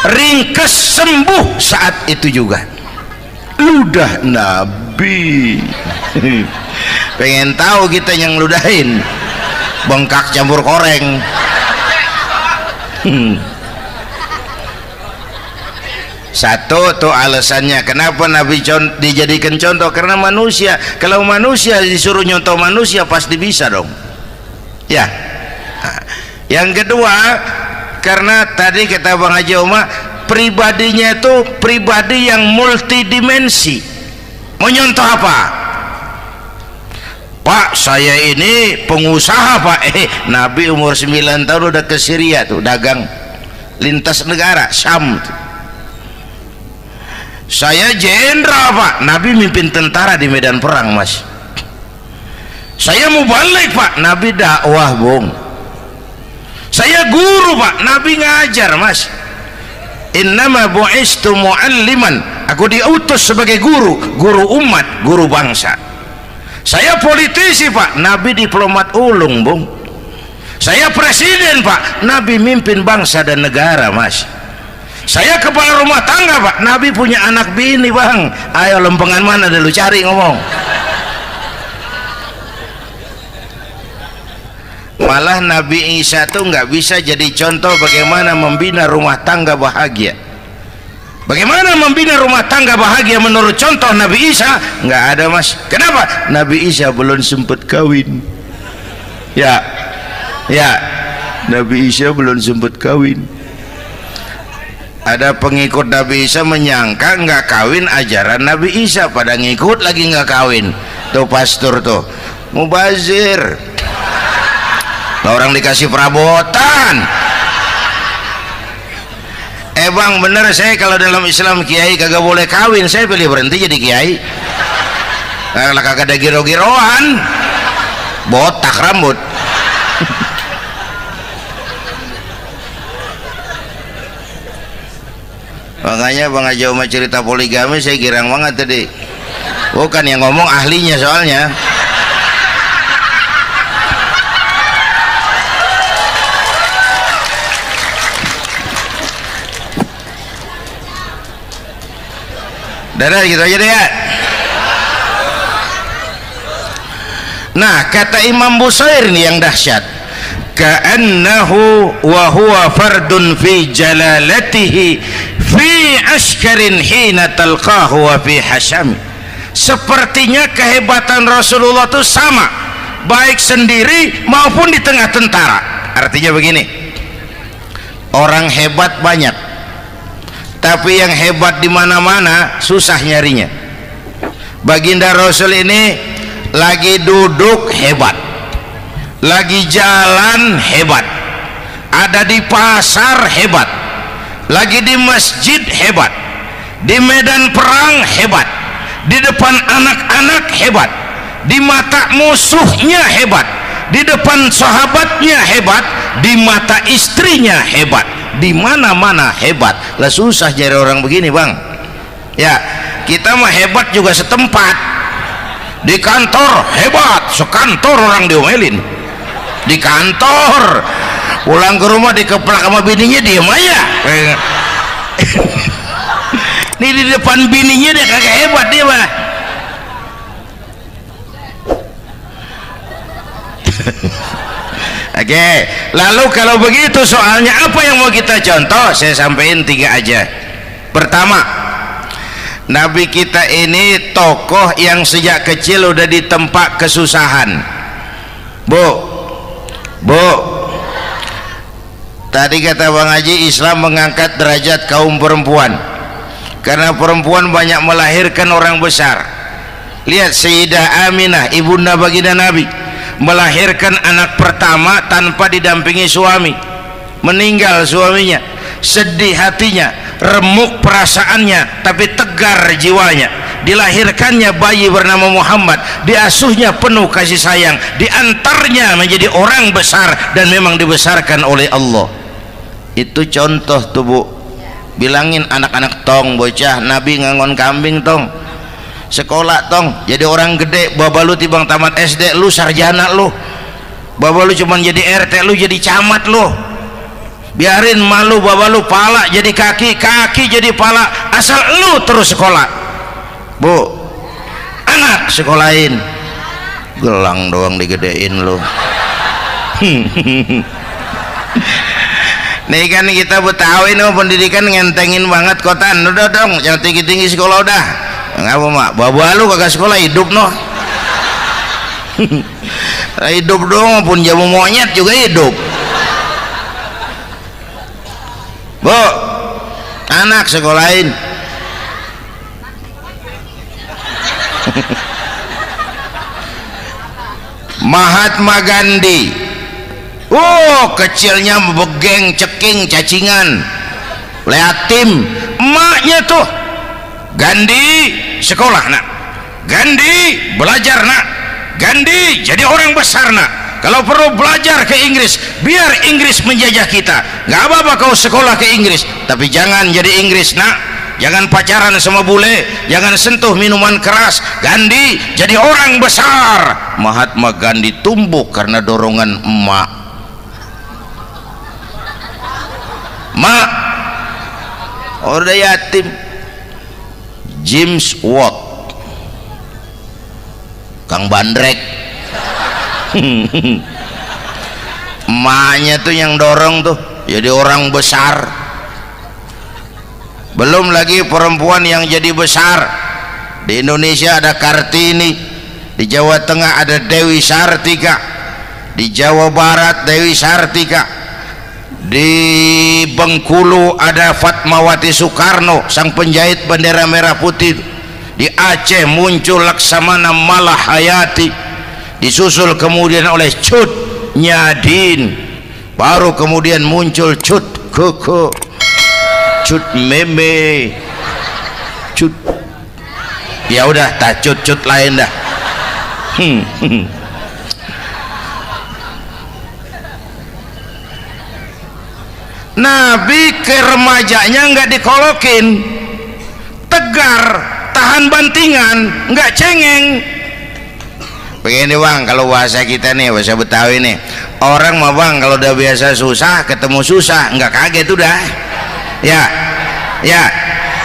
ringkes, sembuh saat itu juga. Ludah Nabi. Pengen tahu kita yang ludahin, bengkak campur koreng. Satu tuh alasannya kenapa Nabi dijadikan contoh, karena manusia. Kalau manusia disuruh nyontoh manusia pasti bisa dong ya. Yang kedua, karena tadi kata Bang Haji Omar, pribadinya itu pribadi yang multidimensi. Mau nyontoh apa? Pak, saya ini pengusaha Pak. Nabi umur 9 tahun udah ke Syria tuh, dagang lintas negara Syam tuh. Saya jenderal Pak. Nabi mimpin tentara di medan perang Mas. Saya mau balik Pak. Nabi dakwah Bung. Saya guru Pak. Nabi ngajar Mas. Innama bu'istu mu'alliman. Aku diutus sebagai guru, guru umat, guru bangsa. Saya politisi Pak. Nabi diplomat ulung Bung. Saya presiden Pak. Nabi mimpin bangsa dan negara Mas. Saya kepala rumah tangga Pak. Nabi punya anak bini Bang. Ayo lempengan mana dulu cari ngomong. Malah Nabi Isa tuh nggak bisa jadi contoh bagaimana membina rumah tangga bahagia. Bagaimana membina rumah tangga bahagia menurut contoh Nabi Isa? Nggak ada Mas. Kenapa? Nabi Isa belum sempat kawin. Ya, Nabi Isa belum sempat kawin. Ada pengikut Nabi Isa menyangka nggak kawin ajaran Nabi Isa, pada ngikut lagi nggak kawin. Tuh pastor tuh mubazir. Orang dikasih perabotan. Bang bener, saya kalau dalam Islam kiai kagak boleh kawin, saya pilih berhenti jadi kiai. Kalau kagak ada giro-giroan, botak rambut. Makanya Bang Haji Omar cerita poligami saya girang banget tadi. Bukan yang ngomong ahlinya soalnya. Dadah gitu aja deh ya. Nah kata Imam Busair ini yang dahsyat, ka'annahu wa huwa fardun fi jalalatihi fi askarin hina talqahu wa fi hasham. Sepertinya kehebatan Rasulullah itu sama baik sendiri maupun di tengah tentara. Artinya begini, orang hebat banyak, tapi yang hebat di mana-mana susah nyarinya. Baginda Rasul ini lagi duduk hebat, lagi jalan hebat, ada di pasar hebat, lagi di masjid hebat, di medan perang hebat, di depan anak-anak hebat, di mata musuhnya hebat, di depan sahabatnya hebat, di mata istrinya hebat, di mana-mana hebat. Lah susah cari orang begini Bang ya. Kita mah hebat juga setempat, di kantor hebat, sekantor orang diomelin di kantor, pulang ke rumah dikeplak sama bininya diem aja. Nih di depan bininya dia kagak hebat dia mah. Oke, lalu kalau begitu soalnya apa yang mau kita contoh? Saya sampaikan 3 aja. Pertama, Nabi kita ini tokoh yang sejak kecil udah ditempa kesusahan. Bu, tadi kata Bang Haji, Islam mengangkat derajat kaum perempuan karena perempuan banyak melahirkan orang besar. Lihat Sayyidah Aminah, ibunda baginda Nabi, melahirkan anak pertama tanpa didampingi suami. Meninggal suaminya, sedih hatinya, remuk perasaannya, tapi tegar jiwanya. Dilahirkannya bayi bernama Muhammad, diasuhnya penuh kasih sayang, diantarnya menjadi orang besar dan memang dibesarkan oleh Allah. Itu contoh tuh Bu. Bilangin anak-anak tong, bocah, Nabi ngangon kambing tong, sekolah tong, jadi orang gede. Baba lu tibang tamat SD, lu sarjana lu. Baba lu cuman jadi RT, lu jadi camat lu. Biarin malu baba lu, pala jadi kaki, kaki jadi pala, asal lu terus sekolah. Bu, anak sekolahin, gelang doang digedein lu. Nih kan kita Betawi nih pendidikan ngentengin banget kotan. Udah dong, jangan tinggi-tinggi sekolah udah. Ngapa mak? Baba lu kagak sekolah, hidup noh. Hidup dong, pun jamu monyet juga hidup. Bu, anak sekolahin. Mahatma Gandhi, kecilnya begeng, ceking, cacingan, liatim. Emaknya tuh, Gandhi sekolah nak, Gandhi belajar nak, Gandhi jadi orang besar nak. Kalau perlu belajar ke Inggris, biar Inggris menjajah kita. Gak apa-apa kau sekolah ke Inggris, tapi jangan jadi Inggris nak. Jangan pacaran sama bule, jangan sentuh minuman keras. Gandhi jadi orang besar. Mahatma Gandhi tumbuh karena dorongan emak. Mak, udah yatim. James Watt, Kang Bandrek. Emaknya tuh yang dorong tuh jadi orang besar. Belum lagi perempuan yang jadi besar. Di Indonesia ada Kartini, di Jawa Tengah ada Dewi Sartika, di Jawa Barat Dewi Sartika, di Bengkulu ada Fatmawati Soekarno, sang penjahit bendera merah putih. Di Aceh muncul Laksamana Malahayati, disusul kemudian oleh Cut Nyadin, baru kemudian muncul Cut Koko, Cut Meme, Cut, ya udah tak cut lain dah. Nabi ke remajanya nggak dikolokin, tegar, tahan bantingan, nggak cengeng. Begini Bang, kalau bahasa kita nih, bahasa Betawi nih, orang mah Bang kalau udah biasa susah ketemu susah nggak kaget udah. Ya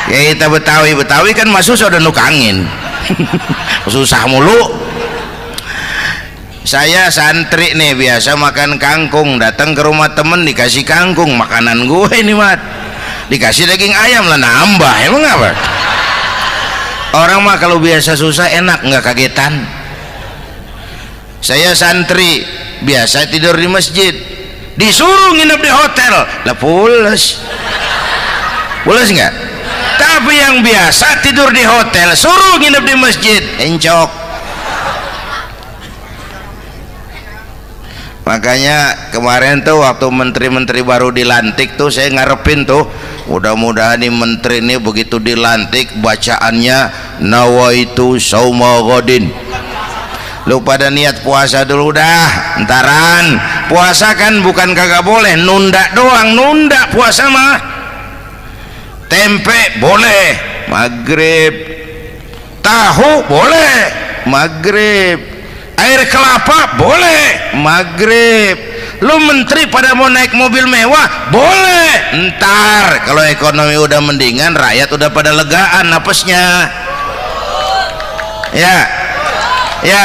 kita Betawi kan masuk sudah nukangin. Susah mulu. Saya santri nih biasa makan kangkung, datang ke rumah temen dikasih kangkung, makanan gue ini mat, dikasih daging ayam lah nambah. Emang apa? Orang mah kalau biasa susah enak, nggak kagetan. Saya santri biasa tidur di masjid, disuruh nginep di hotel lah pules nggak? Tapi yang biasa tidur di hotel suruh nginep di masjid encok. Makanya kemarin tuh waktu menteri-menteri baru dilantik tuh saya ngarepin tuh, mudah-mudahan nih menteri ini begitu dilantik bacaannya nawaitu sauma ghadin. Lu pada niat puasa dulu dah, entaran. Puasa kan bukan kagak boleh, nunda doang, nunda puasa mah. Tempe boleh maghrib, tahu boleh maghrib, air kelapa boleh maghrib. Lu menteri pada mau naik mobil mewah boleh, ntar kalau ekonomi udah mendingan, rakyat udah pada legaan napasnya. Ya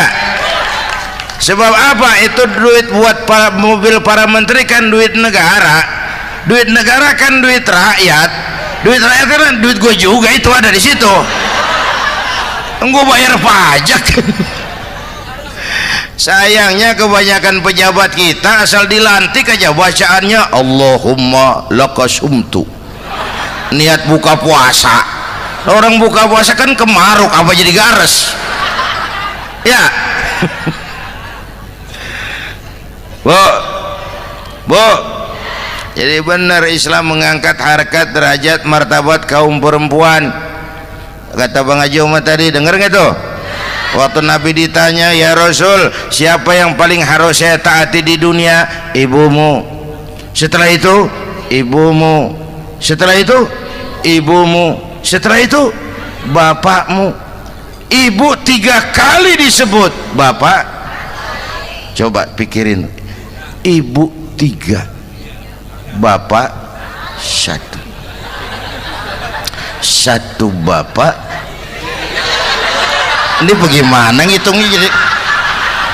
Sebab apa? Itu duit buat mobil para menteri kan duit negara. Duit negara kan duit rakyat. Duit rakyat kan duit gue juga, itu ada di situ. Gue bayar pajak. Sayangnya kebanyakan pejabat kita asal dilantik aja bacaannya Allahumma lakasumtu. Niat buka puasa. Orang buka puasa kan kemaruk, apa jadi gares? Ya. Bu, jadi benar Islam mengangkat harkat, derajat, martabat kaum perempuan. Kata Bang Haji Umar tadi, dengar nggak tuh? Waktu Nabi ditanya, ya Rasul, siapa yang paling harus saya taati di dunia? Ibumu. Setelah itu, ibumu. Setelah itu, ibumu. Setelah itu, bapakmu. Ibu 3 kali disebut, bapak. Coba pikirin, ibu 3, bapak 1. 1 bapak. Ini bagaimana ngitungnya?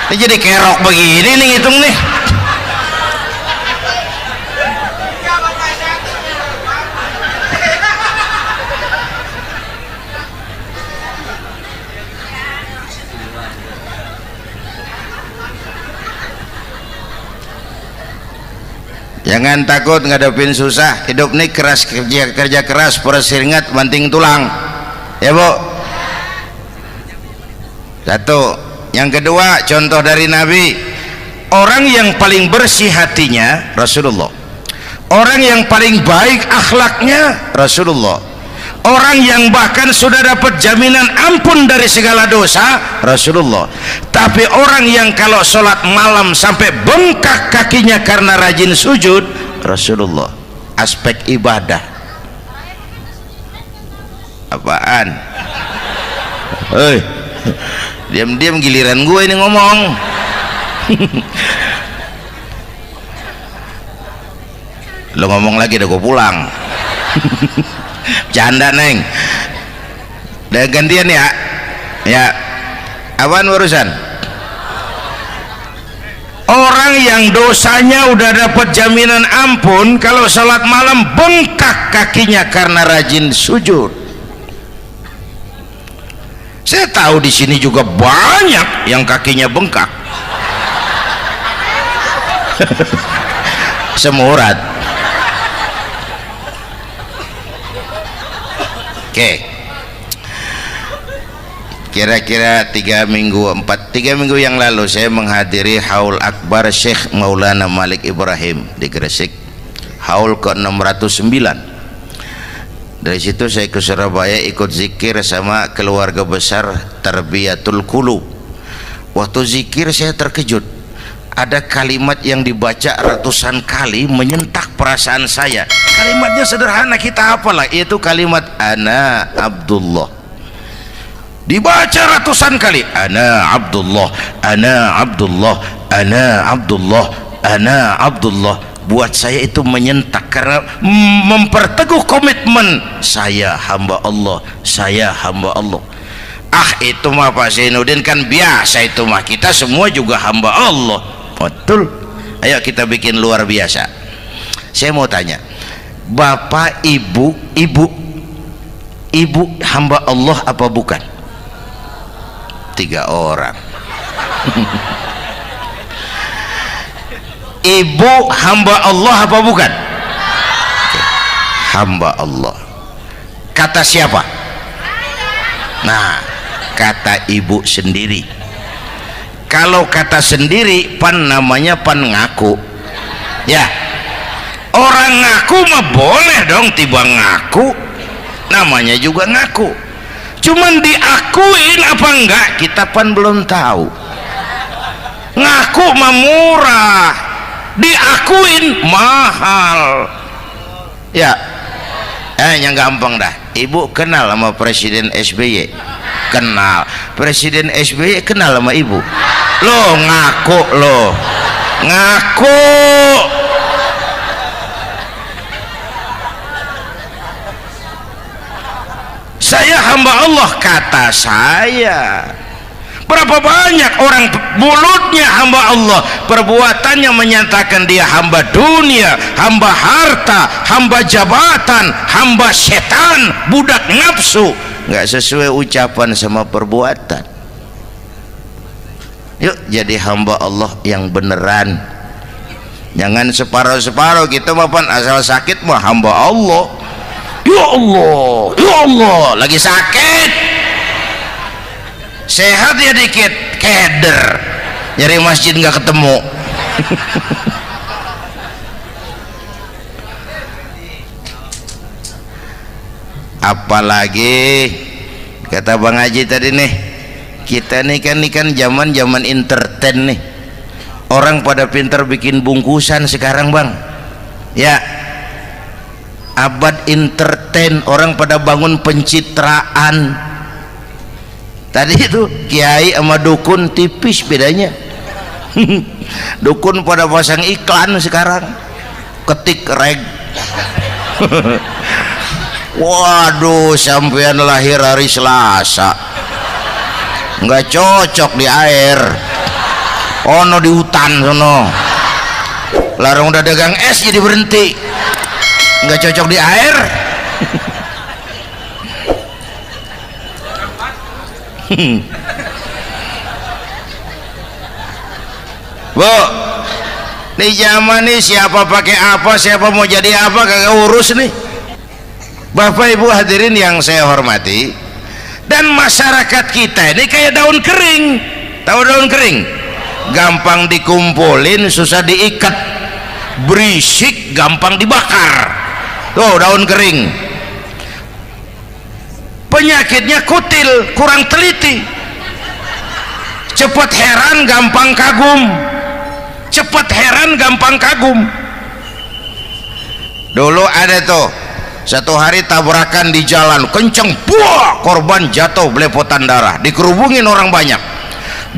Ini jadi kerok begini nih ngitung nih. Jangan takut ngadepin susah. Hidup nih keras, kerja keras, perseringat banting tulang. Ya Bu. Satu. Yang kedua, contoh dari Nabi, orang yang paling bersih hatinya Rasulullah. Orang yang paling baik akhlaknya Rasulullah. Orang yang bahkan sudah dapat jaminan ampun dari segala dosa Rasulullah. Tapi orang yang kalau sholat malam sampai bengkak kakinya karena rajin sujud Rasulullah. Aspek ibadah. Apaan? Hei, diam-diam giliran gue ini ngomong. Lo ngomong lagi udah gue pulang. Canda neng. Udah gantian ya. Ya. Apaan urusan? Orang yang dosanya udah dapat jaminan ampun, kalau salat malam bengkak kakinya karena rajin sujud. Saya tahu di sini juga banyak yang kakinya bengkak. Semurat. Oke. Kira-kira 3 minggu yang lalu saya menghadiri haul akbar Syekh Maulana Malik Ibrahim di Gresik, haul ke 609. Dari situ saya ke Surabaya ikut zikir sama keluarga besar Tarbiyatul Qulub. Waktu zikir saya terkejut, ada kalimat yang dibaca ratusan kali menyentak perasaan saya. Kalimatnya sederhana, kita hafalah, yaitu kalimat ana Abdullah. Dibaca ratusan kali, ana Abdullah, ana Abdullah, ana Abdullah, ana Abdullah. Buat saya itu menyentak karena memperteguh komitmen saya hamba Allah, saya hamba Allah. Ah, itu mah Pak Zainuddin kan biasa, itu mah kita semua juga hamba Allah. Betul. Ayo kita bikin luar biasa. Saya mau tanya, Bapak, Ibu hamba Allah apa bukan? 3 orang. Ibu hamba Allah apa bukan? Hamba Allah. Kata siapa? Nah, kata ibu sendiri. Kalau kata sendiri pan namanya pan ngaku. Ya, orang ngaku mah boleh dong, tiba ngaku namanya juga ngaku. Cuman diakuin apa enggak kita pan belum tahu. Ngaku mah murah, diakuin mahal. Ya, yang gampang dah. Ibu kenal sama Presiden SBY? Kenal. Presiden SBY kenal sama ibu? Lo ngaku, lo ngaku. Saya hamba Allah, kata saya. Berapa banyak orang mulutnya hamba Allah, perbuatannya menyatakan dia hamba dunia, hamba harta, hamba jabatan, hamba setan, budak nafsu, nggak sesuai ucapan sama perbuatan. Yuk jadi hamba Allah yang beneran, jangan separuh-separuh. Kita mapan asal sakit mah hamba Allah, ya Allah, ya Allah, lagi sakit sehat ya dikit keder, nyari masjid nggak ketemu. Apalagi kata Bang Haji tadi nih, kita nih kan zaman entertain nih, orang pada pinter bikin bungkusan sekarang Bang ya, abad entertain, orang pada bangun pencitraan. Tadi itu kiai sama dukun tipis bedanya. Dukun pada pasang iklan sekarang, ketik reg. Waduh, sampean lahir hari Selasa, nggak cocok di air, ono di hutan sono, larang udah dagang es jadi berhenti, nggak cocok di air. Bu, di zaman ini siapa pakai apa, siapa mau jadi apa kagak urus nih. Bapak Ibu hadirin yang saya hormati, dan masyarakat kita ini kayak daun kering. Tahu daun kering? Gampang dikumpulin, susah diikat, berisik, gampang dibakar. Tuh daun kering. Penyakitnya kutil, kurang teliti, cepat heran, gampang kagum, cepat heran, gampang kagum. Dulu ada tuh satu hari tabrakan di jalan kenceng, buah, korban jatuh belepotan darah, dikerubungin orang banyak.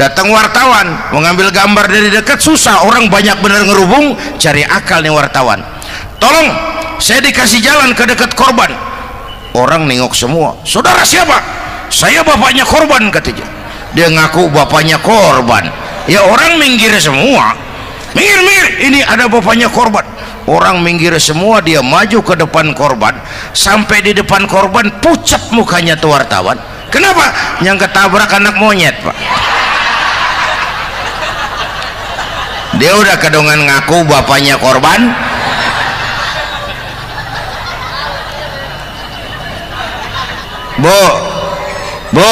Datang wartawan mengambil gambar dari dekat, susah, orang banyak bener ngerubung. Cari akal nih wartawan, tolong saya dikasih jalan ke dekat korban. Orang nengok semua, saudara siapa? Saya bapaknya korban katanya. Dia ngaku bapaknya korban. Ya orang minggir semua, minggir, ini ada bapaknya korban. Orang minggir semua, dia maju ke depan korban. Sampai di depan korban pucat mukanya tuh wartawan. Kenapa? Yang ketabrak anak monyet Pak. Dia udah kedongan ngaku bapaknya korban. Bu,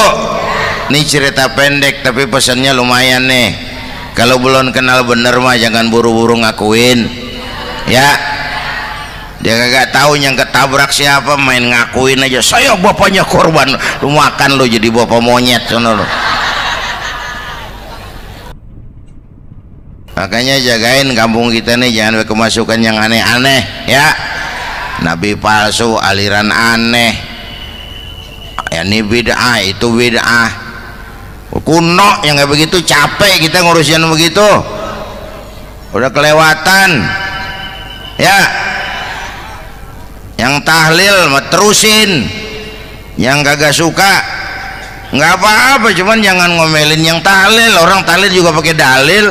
ini cerita pendek tapi pesannya lumayan nih. Kalau belum kenal bener mah jangan buru-buru ngakuin ya. Dia kagak tahu yang ketabrak siapa, main ngakuin aja, saya bapaknya korban. Lu makan lu jadi bapak monyet sono lu. Makanya jagain kampung kita nih, jangan kemasukan yang aneh-aneh ya. Nabi palsu, aliran aneh ya, ini bid'ah, itu bid'ah kuno yang kayak begitu. Capek kita ngurusin begitu, udah kelewatan ya. Yang tahlil mah terusin, yang kagak suka nggak apa-apa, cuman jangan ngomelin yang tahlil. Orang tahlil juga pakai dalil.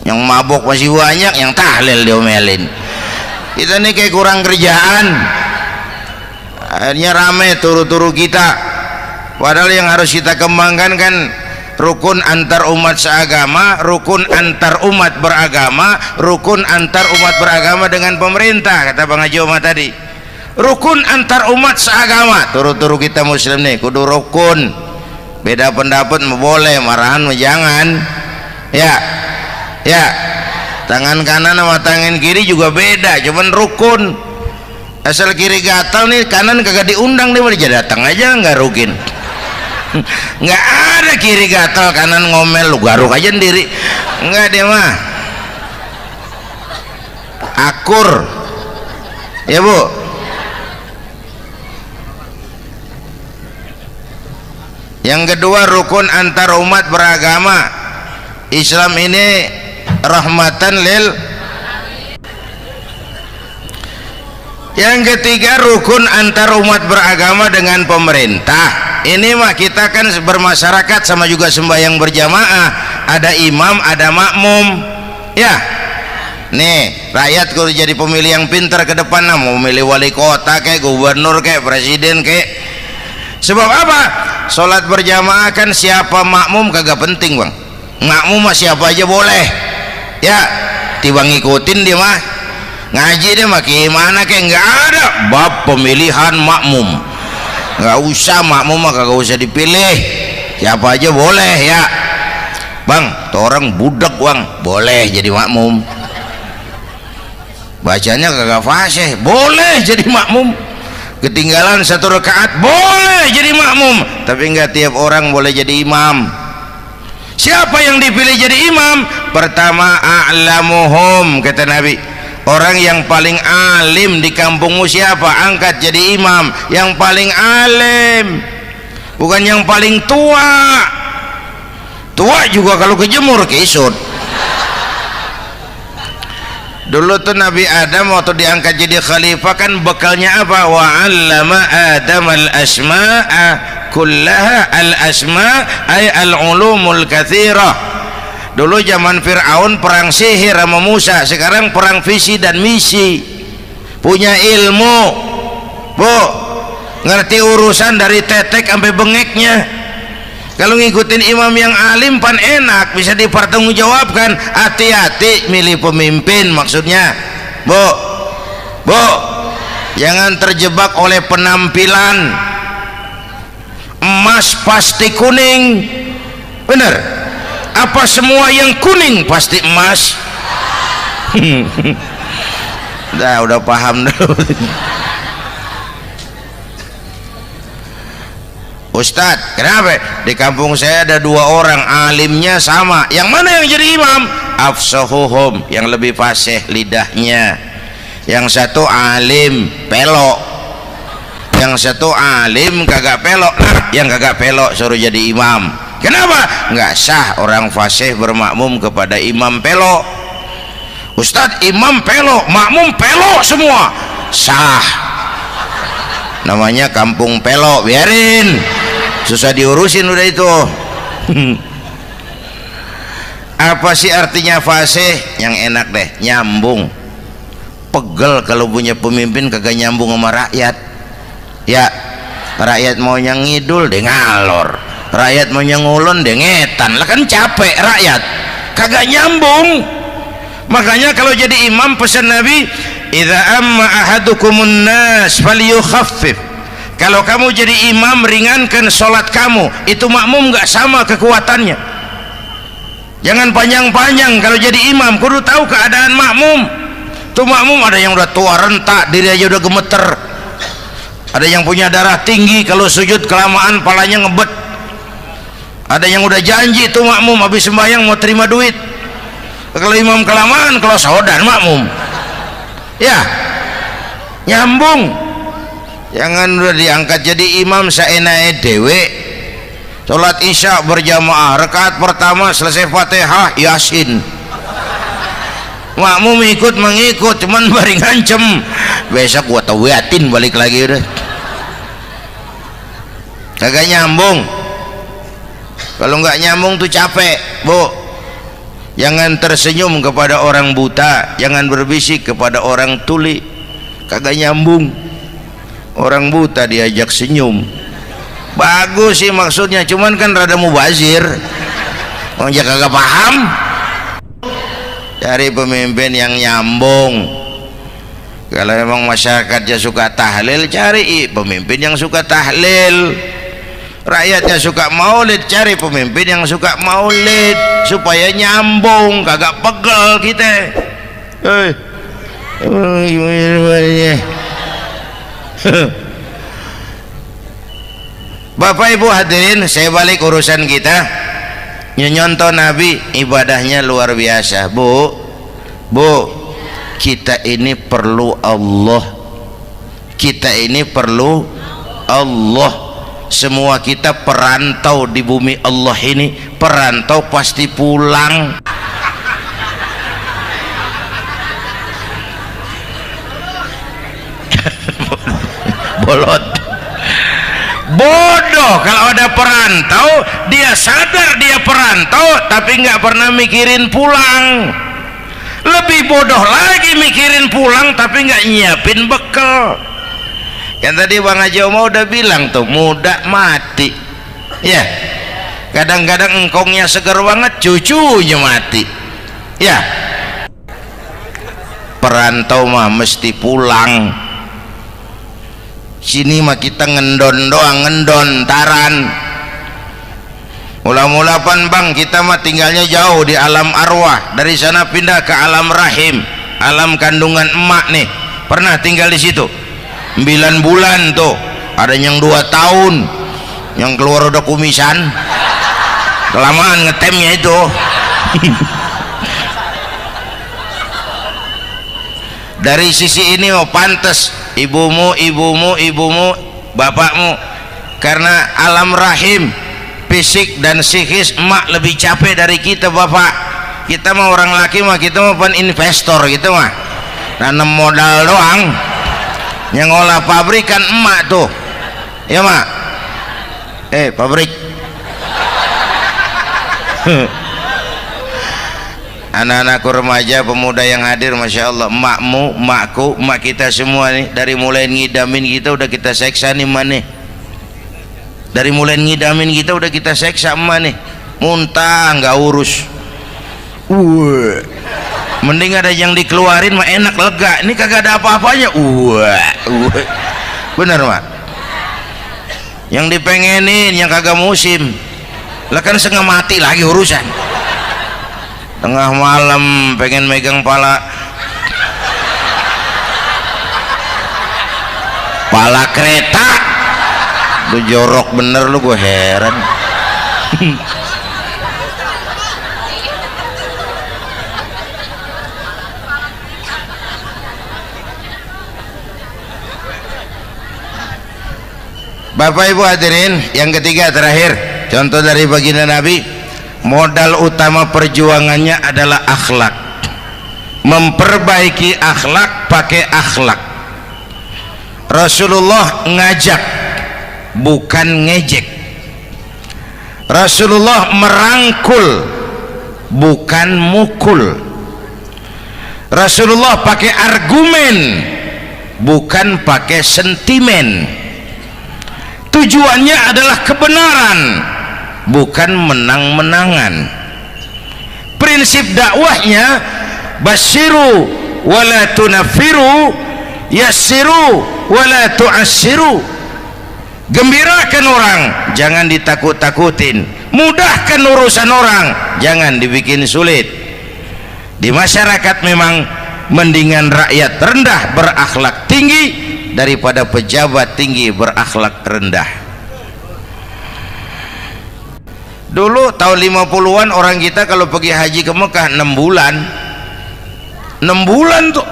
Yang mabok masih banyak, yang tahlil diomelin. Kita nih kayak kurang kerjaan, akhirnya rame turu-turu kita. Padahal yang harus kita kembangkan kan rukun antar umat seagama, rukun antar umat beragama, rukun antar umat beragama dengan pemerintah. Kata Bang Haji Omar tadi, rukun antar umat seagama. Turu-turu kita muslim nih kudu rukun. Beda pendapat boleh, marahan jangan ya. Ya, tangan kanan sama tangan kiri juga beda, cuman rukun. Asal kiri gatal nih, kanan kagak diundang nih, dia datang aja nggak rukin. Nggak ada kiri gatal kanan ngomel, lu garuk aja sendiri, nggak dia mah akur ya Bu. Yang kedua rukun antar umat beragama. Islam ini rahmatan lil. Yang ketiga rukun antar umat beragama dengan pemerintah. ini mah kita kan bermasyarakat sama juga sembahyang berjamaah, ada imam ada makmum ya. Nih rakyat kalau jadi pemilih yang pintar ke depan, nah, mau milih wali kota kayak gubernur kayak presiden kayak, sebab apa? Sholat berjamaah kan siapa makmum kagak penting bang, makmum mah siapa aja boleh ya, tiba ngikutin dia mah ngaji dia mah gimana kayak nggak ada bab pemilihan makmum, nggak usah makmum mah kagak usah dipilih, siapa aja boleh ya bang. Tuh orang budak bang boleh jadi makmum, bacanya kagak fasih boleh jadi makmum, ketinggalan satu rakaat boleh jadi makmum, tapi enggak tiap orang boleh jadi imam. Siapa yang dipilih jadi imam? Pertama a'lamuhum, kata Nabi, orang yang paling alim di kampungmu siapa? Angkat jadi imam yang paling alim, bukan yang paling tua. Tua juga kalau kejemur kisut. Dulu tuh Nabi Adam waktu diangkat jadi khalifah kan bekalnya apa? Wa 'allama Adam al-asma'a kullaha, al-asma' ay al-ulumul katsirah. Dulu zaman Fir'aun perang sihir sama Musa, sekarang perang visi dan misi. Punya ilmu, Bu, ngerti urusan dari tetek sampai bengeknya. Kalau ngikutin imam yang alim pan enak, bisa dipertanggungjawabkan. Hati-hati milih pemimpin, maksudnya Bu, jangan terjebak oleh penampilan. Emas pasti kuning, bener? Apa semua yang kuning pasti emas? udah paham dulu. Ustadz, kenapa? Di kampung saya ada dua orang alimnya sama, yang mana yang jadi imam? Afsahuhum, yang lebih fasih lidahnya. Yang satu alim pelok, yang satu alim kagak pelok. Nah, yang kagak pelok suruh jadi imam. Kenapa? Nggak sah orang fasih bermakmum kepada imam pelok. Ustadz, imam pelok, makmum pelok semua. Sah, namanya kampung pelok, biarin, susah diurusin udah itu. Apa sih artinya fasih? Yang enak deh, nyambung. Pegel kalau punya pemimpin kagak nyambung sama rakyat ya. Rakyat mau yang ngidul dia ngalor, rakyat mau yang ngulon dia ngetan, lah kan capek rakyat, kagak nyambung. Makanya kalau jadi imam pesan Nabi, idza amma ahadukumun nas falyukhaffif. Kalau kamu jadi imam, ringankan sholat kamu. Itu makmum nggak sama kekuatannya. Jangan panjang-panjang kalau jadi imam, kudu tahu keadaan makmum. Tuh makmum ada yang udah tua rentak, diri aja udah gemeter. Ada yang punya darah tinggi, kalau sujud kelamaan palanya ngebet. Ada yang udah janji tuh makmum habis sembahyang mau terima duit. Kalau imam kelamaan kalau saudan makmum ya nyambung. Jangan udah diangkat jadi imam saenake dewe. Sholat isya berjamaah, rakaat pertama selesai Fatihah Yasin, makmum ikut mengikut, cuman bari ngancem besok gua tawiatin balik lagi udah. Kagak nyambung. Kalau nggak nyambung tuh capek, Bu. Jangan tersenyum kepada orang buta, jangan berbisik kepada orang tuli, kagak nyambung. Orang buta diajak senyum, bagus sih maksudnya, cuman kan rada mubazir, orang kagak paham. Cari pemimpin yang nyambung. Kalau memang masyarakatnya suka tahlil, cari pemimpin yang suka tahlil. Rakyatnya suka maulid, cari pemimpin yang suka maulid, supaya nyambung, kagak pegel kita. Bapak Ibu hadirin, saya balik urusan kita. Nyontoh Nabi ibadahnya luar biasa. Bu, kita ini perlu Allah, kita ini perlu Allah. Semua kita perantau di bumi Allah ini, perantau pasti pulang. Bodoh kalau ada perantau, dia sadar dia perantau tapi nggak pernah mikirin pulang. Lebih bodoh lagi mikirin pulang tapi nggak nyiapin bekal. Yang tadi Bang Haji Omar udah bilang tuh, muda mati ya. Kadang-kadang engkongnya seger banget, cucunya mati ya. Perantau mah mesti pulang. Sini mah kita ngendon doang, ngendon taran. Mula-mula pan Bang, kita mah tinggalnya jauh di alam arwah, dari sana pindah ke alam rahim, alam kandungan emak nih. Pernah tinggal di situ 9 bulan tuh, ada yang 2 tahun, yang keluar udah kumisan, kelamaan ngetemnya itu. Dari sisi ini mau pantas ibumu, bapakmu, karena alam rahim fisik dan psikis emak lebih capek dari kita bapak. Kita mah orang laki mah, kita mah pan investor gitu mah, nanam modal doang. Yang ngolah pabrik kan emak tuh ya mak. Pabrik anak-anakku remaja pemuda yang hadir, Masya Allah, emakmu, emakku, emak kita semua nih, dari mulai ngidamin kita udah kita seksa nih emak nih. Dari mulai ngidamin kita udah kita seksa emak nih, muntah nggak urus. Mending ada yang dikeluarin mah enak, lega. Ini kagak ada apa-apanya. Bener mak. Yang dipengenin yang kagak musim lah kan, setengah mati lagi urusan. Tengah malam pengen megang pala kereta, lu jorok bener lu, gue heran. Bapak Ibu hadirin, yang ketiga terakhir, contoh dari baginda Nabi, modal utama perjuangannya adalah akhlak. Memperbaiki akhlak, pakai akhlak. Rasulullah ngajak, bukan ngejek. Rasulullah merangkul, bukan mukul. Rasulullah pakai argumen, bukan pakai sentimen. Tujuannya adalah kebenaran, bukan menang-menangan. Prinsip dakwahnya basyiru wala tunafiru, yassiru wala tu'assiru. Gembirakan orang, jangan ditakut-takutin. Mudahkan urusan orang, jangan dibikin sulit. Di masyarakat memang mendingan rakyat rendah berakhlak tinggi daripada pejabat tinggi berakhlak rendah. Dulu tahun 50-an orang kita kalau pergi haji ke Mekah 6 bulan. 6 bulan tuh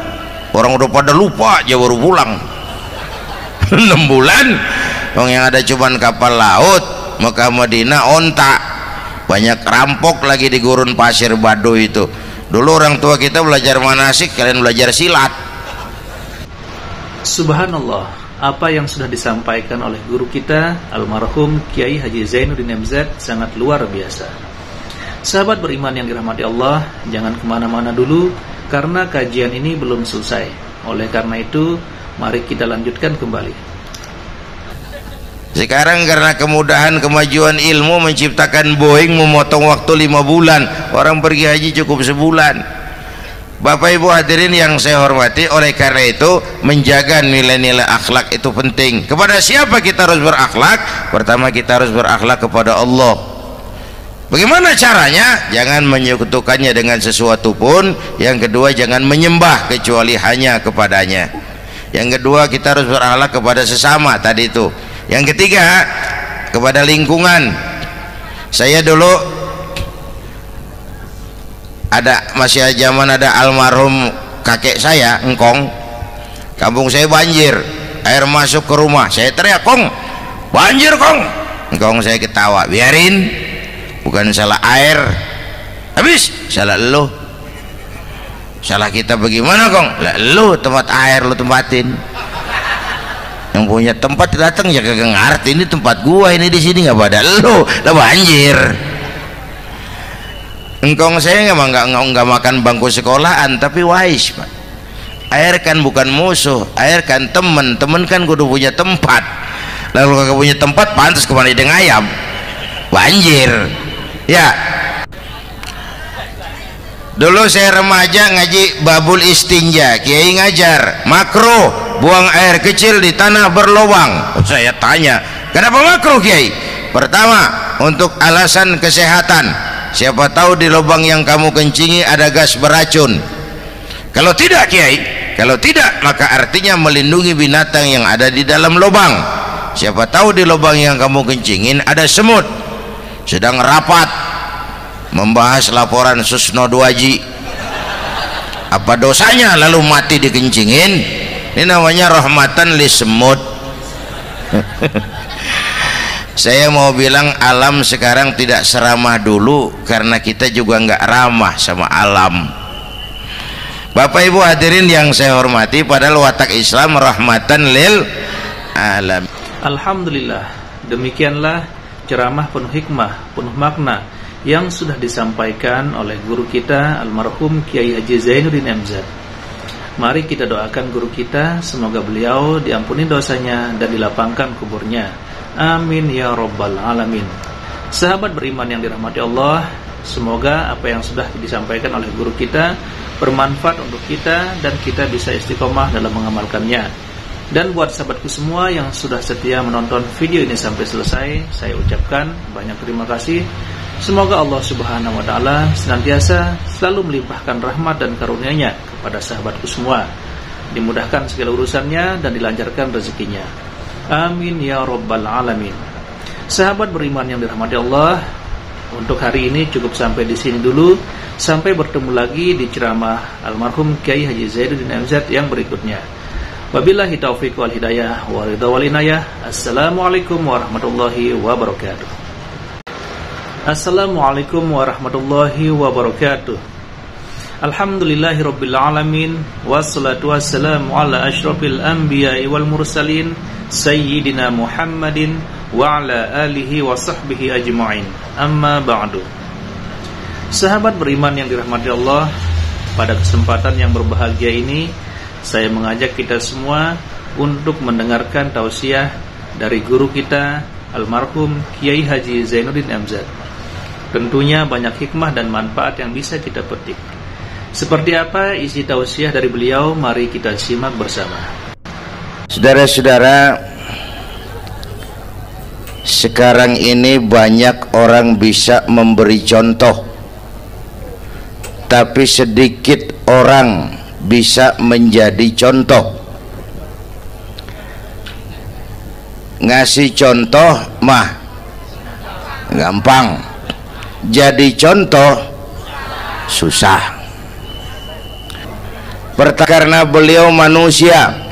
orang udah pada lupa aja baru pulang. 6 bulan yang ada cuman kapal laut, Mekah Madinah onta, banyak rampok lagi di gurun pasir Baduy itu. Dulu orang tua kita belajar manasik, kalian belajar silat. Subhanallah, apa yang sudah disampaikan oleh guru kita almarhum Kiai Haji Zainuddin MZ sangat luar biasa. Sahabat beriman yang dirahmati Allah, jangan kemana-mana dulu karena kajian ini belum selesai. Oleh karena itu, mari kita lanjutkan kembali. Sekarang karena kemudahan kemajuan ilmu menciptakan Boeing memotong waktu 5 bulan, orang pergi haji cukup sebulan. Bapak Ibu hadirin yang saya hormati, oleh karena itu menjaga nilai-nilai akhlak itu penting. Kepada siapa kita harus berakhlak? Pertama, kita harus berakhlak kepada Allah. Bagaimana caranya? Jangan menyekutukannya dengan sesuatu pun. Yang kedua, jangan menyembah kecuali hanya kepadanya. Yang kedua, kita harus berakhlak kepada sesama tadi itu. Yang ketiga, kepada lingkungan. Saya dulu masih zaman ada almarhum kakek saya, engkong, kampung saya banjir, air masuk ke rumah, saya teriak, "Kong, banjir Kong!" Engkong saya ketawa, "Biarin, bukan salah air, habis salah lo." "Salah kita bagaimana Kong?" "Lah lo tempat air lo tempatin." Yang punya tempat datang ya kagak ngerti, ini tempat gua, ini di sini nggak pada lu, lah banjir. Engkong saya nggak makan bangku sekolahan, tapi wise Pak. Air kan bukan musuh, air kan temen kan kudu punya tempat. Lalu kagak punya tempat, pantas kemana dengan ayam, banjir. Ya, dulu saya remaja ngaji babul istinja, kiai ngajar makruh buang air kecil di tanah berlubang. Saya tanya, kenapa makruh kiai? Pertama, untuk alasan kesehatan, siapa tahu di lubang yang kamu kencingi ada gas beracun. Kalau tidak kiai, kalau tidak maka artinya melindungi binatang yang ada di dalam lubang. Siapa tahu di lubang yang kamu kencingin ada semut sedang rapat membahas laporan Susno 2Ji, apa dosanya lalu mati dikencingin. Ini namanya rahmatan li semut. Saya mau bilang alam sekarang tidak seramah dulu karena kita juga nggak ramah sama alam. Bapak Ibu hadirin yang saya hormati, padahal watak Islam rahmatan lil alam. Alhamdulillah, demikianlah ceramah penuh hikmah, penuh makna yang sudah disampaikan oleh guru kita almarhum Kiai Haji Zainuddin MZ. Mari kita doakan guru kita, semoga beliau diampuni dosanya dan dilapangkan kuburnya. Amin ya rabbal alamin. Sahabat beriman yang dirahmati Allah, semoga apa yang sudah disampaikan oleh guru kita bermanfaat untuk kita dan kita bisa istiqomah dalam mengamalkannya. Dan buat sahabatku semua yang sudah setia menonton video ini sampai selesai, saya ucapkan banyak terima kasih. Semoga Allah Subhanahu wa taala senantiasa selalu melimpahkan rahmat dan karunia-Nya kepada sahabatku semua. Dimudahkan segala urusannya dan dilancarkan rezekinya. Amin ya rabbal alamin. Sahabat beriman yang dirahmati Allah, untuk hari ini cukup sampai di sini dulu. Sampai bertemu lagi di ceramah almarhum Kiai Haji Zainuddin MZ yang berikutnya. Wabillahi taufiq wal hidayah wa ridha wal inayah. Assalamualaikum warahmatullahi wabarakatuh. Assalamualaikum warahmatullahi wabarakatuh. Alhamdulillahirabbil alamin, wassalatu wassalamu ala asyrafil anbiya'i wal mursalin sayyidina Muhammadin wa ala alihi wa sahbihi ajma'in. Amma ba'du. Sahabat beriman yang dirahmati Allah, pada kesempatan yang berbahagia ini saya mengajak kita semua untuk mendengarkan tausiah dari guru kita almarhum Kiai Haji Zainuddin MZ. Tentunya banyak hikmah dan manfaat yang bisa kita petik. Seperti apa isi tausiah dari beliau? Mari kita simak bersama. Saudara-saudara, sekarang ini banyak orang bisa memberi contoh, tapi sedikit orang bisa menjadi contoh. Ngasih contoh mah gampang, jadi contoh susah. Karena beliau manusia.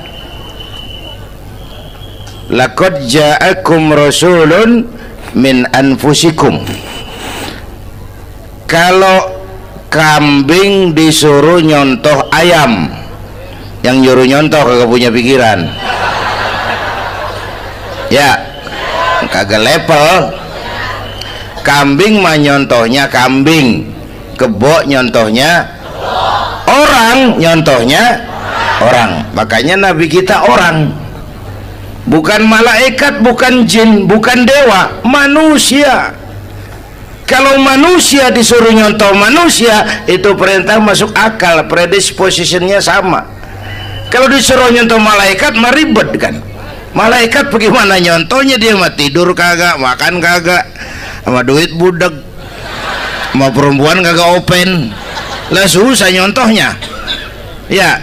Laqad ja'akum rasulun min anfusikum. Kalau kambing disuruh nyontoh ayam, yang nyuruh nyontoh kagak punya pikiran. Ya, kagak level. Kambing mah nyontohnya kambing, kebo nyontohnya orang, nyontohnya orang. Makanya Nabi kita orang, bukan malaikat, bukan jin, bukan dewa, manusia. Kalau manusia disuruh nyontoh manusia, itu perintah masuk akal, predispositionnya sama. Kalau disuruh nyontoh malaikat mah ribet kan. Malaikat bagaimana nyontohnya, dia mah tidur kagak, makan kagak, sama duit budak, sama perempuan kagak open, lah susah nyontohnya. Ya,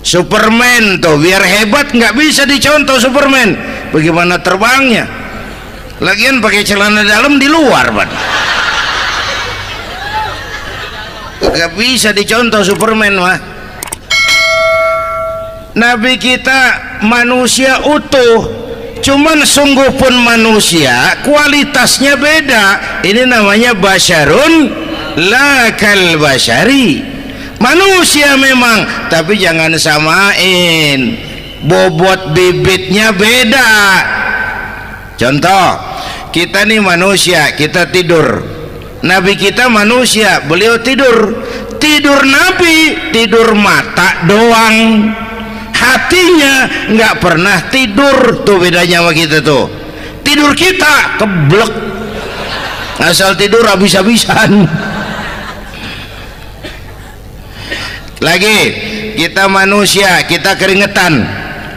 Superman tuh biar hebat nggak bisa dicontoh Superman, bagaimana terbangnya? Lagian pakai celana dalam di luar, Pak. Nggak bisa dicontoh Superman mah. Nabi kita manusia utuh, cuman sungguh pun manusia, kualitasnya beda. Ini namanya basyarun la kal basyari. Manusia memang, tapi jangan samain. bobot bibitnya beda. Contoh, kita nih manusia, kita tidur. Nabi kita manusia, beliau tidur. Tidur Nabi, tidur mata doang, hatinya nggak pernah tidur. Tuh bedanya sama kita tuh. Tidur kita keblek, asal tidur habis-habisan. Lagi, kita manusia, kita keringetan.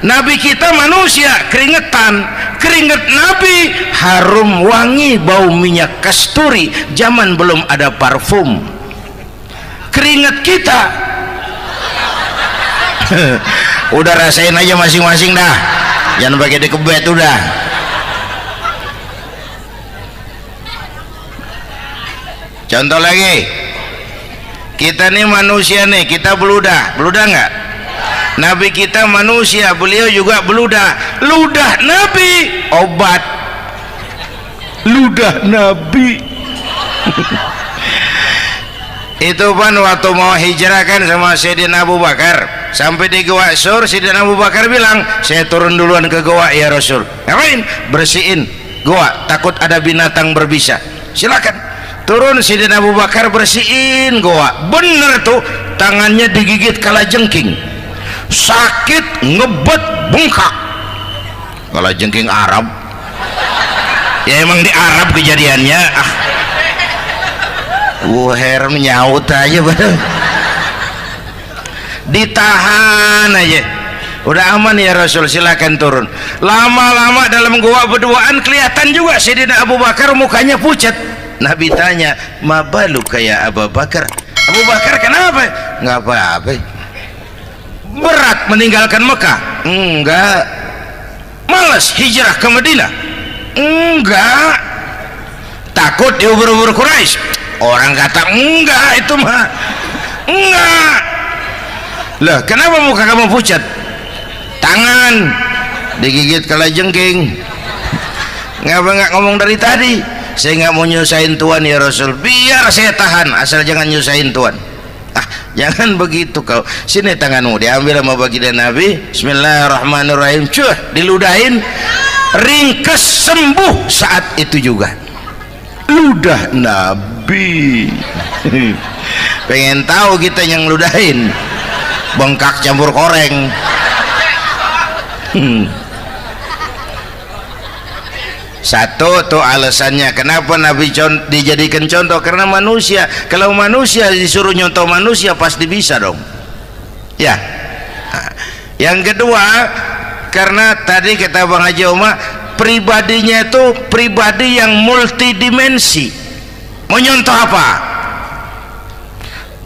Nabi kita manusia, keringetan. Keringet Nabi harum wangi, bau minyak kasturi, zaman belum ada parfum. Keringet kita udah rasain aja masing-masing dah, jangan pakai dikebet udah. Contoh lagi, kita nih manusia nih, kita beludah nggak? Nabi kita manusia, beliau juga beludah. Ludah Nabi obat, ludah Nabi. Itu kan waktu mau hijrah kan sama Sayyidina Abu Bakar, sampai di Gua Sur, Sayyidina Abu Bakar bilang, saya turun duluan ke gua ya Rasul. Ngapain? Bersihin gua, takut ada binatang berbisa. Silakan. Turun Sayyidina Abu Bakar bersihin gua. Bener tuh, tangannya digigit kalajengking. Sakit, ngebet, bengkak. Kalajengking Arab. Ya emang di Arab kejadiannya. Heran nyaut aja bener. Ditahan aja. Udah aman ya Rasul, silakan turun. Lama-lama dalam gua berduaan kelihatan juga Sayyidina Abu Bakar mukanya pucat. Nabi tanya, "Mabalu kayak Abu Bakar?" Abu Bakar kenapa? Nggak apa-apa. Berat meninggalkan Mekah? Enggak. Malas hijrah ke Madinah? Enggak. Takut diubur-ubur Quraisy? Orang kata enggak, itu mah enggak. Lah kenapa muka kamu pucat? Tangan digigit kalajengking. Ngapa nggak ngomong dari tadi? Saya nggak mau nyusahin Tuhan ya Rasul, biar saya tahan, asal jangan nyusahin Tuhan. Jangan begitu kau. Sini tanganmu, diambil sama baginda Nabi. Bismillahirrahmanirrahim. Cuh, diludahin, ringkes, sembuh saat itu juga. Ludah Nabi. Pengen tahu kita yang ludahin, bengkak campur koreng. Satu tuh alasannya kenapa Nabi dijadikan contoh, karena manusia. Kalau manusia disuruh nyontoh manusia pasti bisa dong ya. Yang kedua, karena tadi kata Bang Haji Oma, pribadinya itu pribadi yang multidimensi. Mau nyontoh apa?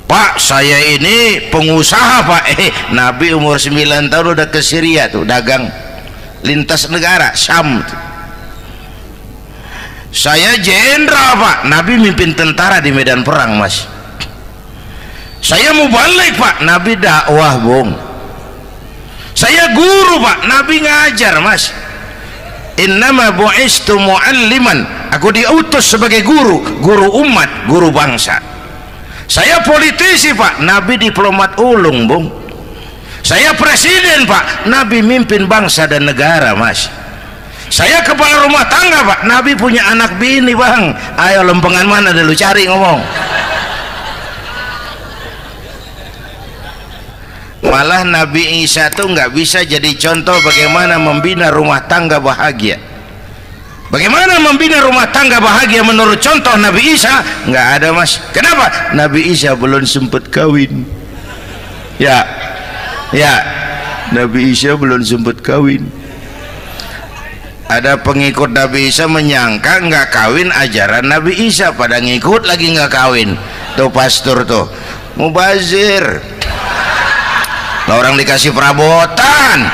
Pak, saya ini pengusaha Pak. Nabi umur 9 tahun udah ke Syria tuh, dagang lintas negara Syam tuh. Saya jenderal Pak, Nabi mimpin tentara di medan perang Mas. Saya mau balik Pak, Nabi dakwah Bung. Saya guru Pak, Nabi ngajar Mas. Innama bu'istu mu'alliman, aku diutus sebagai guru, guru umat, guru bangsa. Saya politisi Pak, Nabi diplomat ulung Bung. Saya presiden Pak, Nabi mimpin bangsa dan negara Mas. Saya kepala rumah tangga Pak, Nabi punya anak bini Bang. Ayo lempengan mana dulu, cari ngomong. Malah Nabi Isa tuh nggak bisa jadi contoh bagaimana membina rumah tangga bahagia. Bagaimana membina rumah tangga bahagia menurut contoh Nabi Isa? Nggak ada Mas. Kenapa? Nabi Isa belum sempat kawin. Ya, Nabi Isa belum sempat kawin. Ada pengikut Nabi Isa menyangka nggak kawin ajaran Nabi Isa, pada ngikut lagi nggak kawin. Tuh pastor tuh mubazir, orang dikasih perabotan.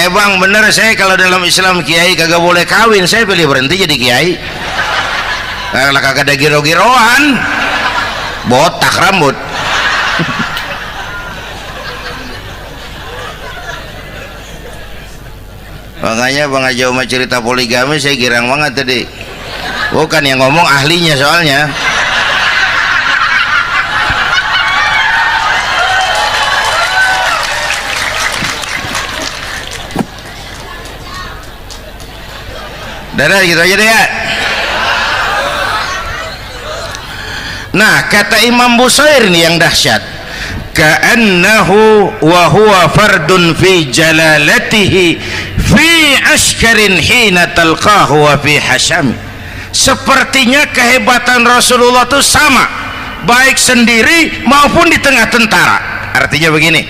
Bang bener, saya kalau dalam Islam kiai kagak boleh kawin, saya pilih berhenti jadi kiai. Kalau kagak ada giro-giroan, botak rambut. Makanya Bang Haji Umar cerita poligami saya girang banget tadi. Bukan yang ngomong ahlinya soalnya. Udah gitu aja deh ya. Nah, kata Imam Busair ini yang dahsyat, ka'annahu wa huwa fardun fi jalalatihi fi ashkarin hina talqahu wa fi hasham. Sepertinya kehebatan Rasulullah itu sama, baik sendiri maupun di tengah tentara. Artinya begini,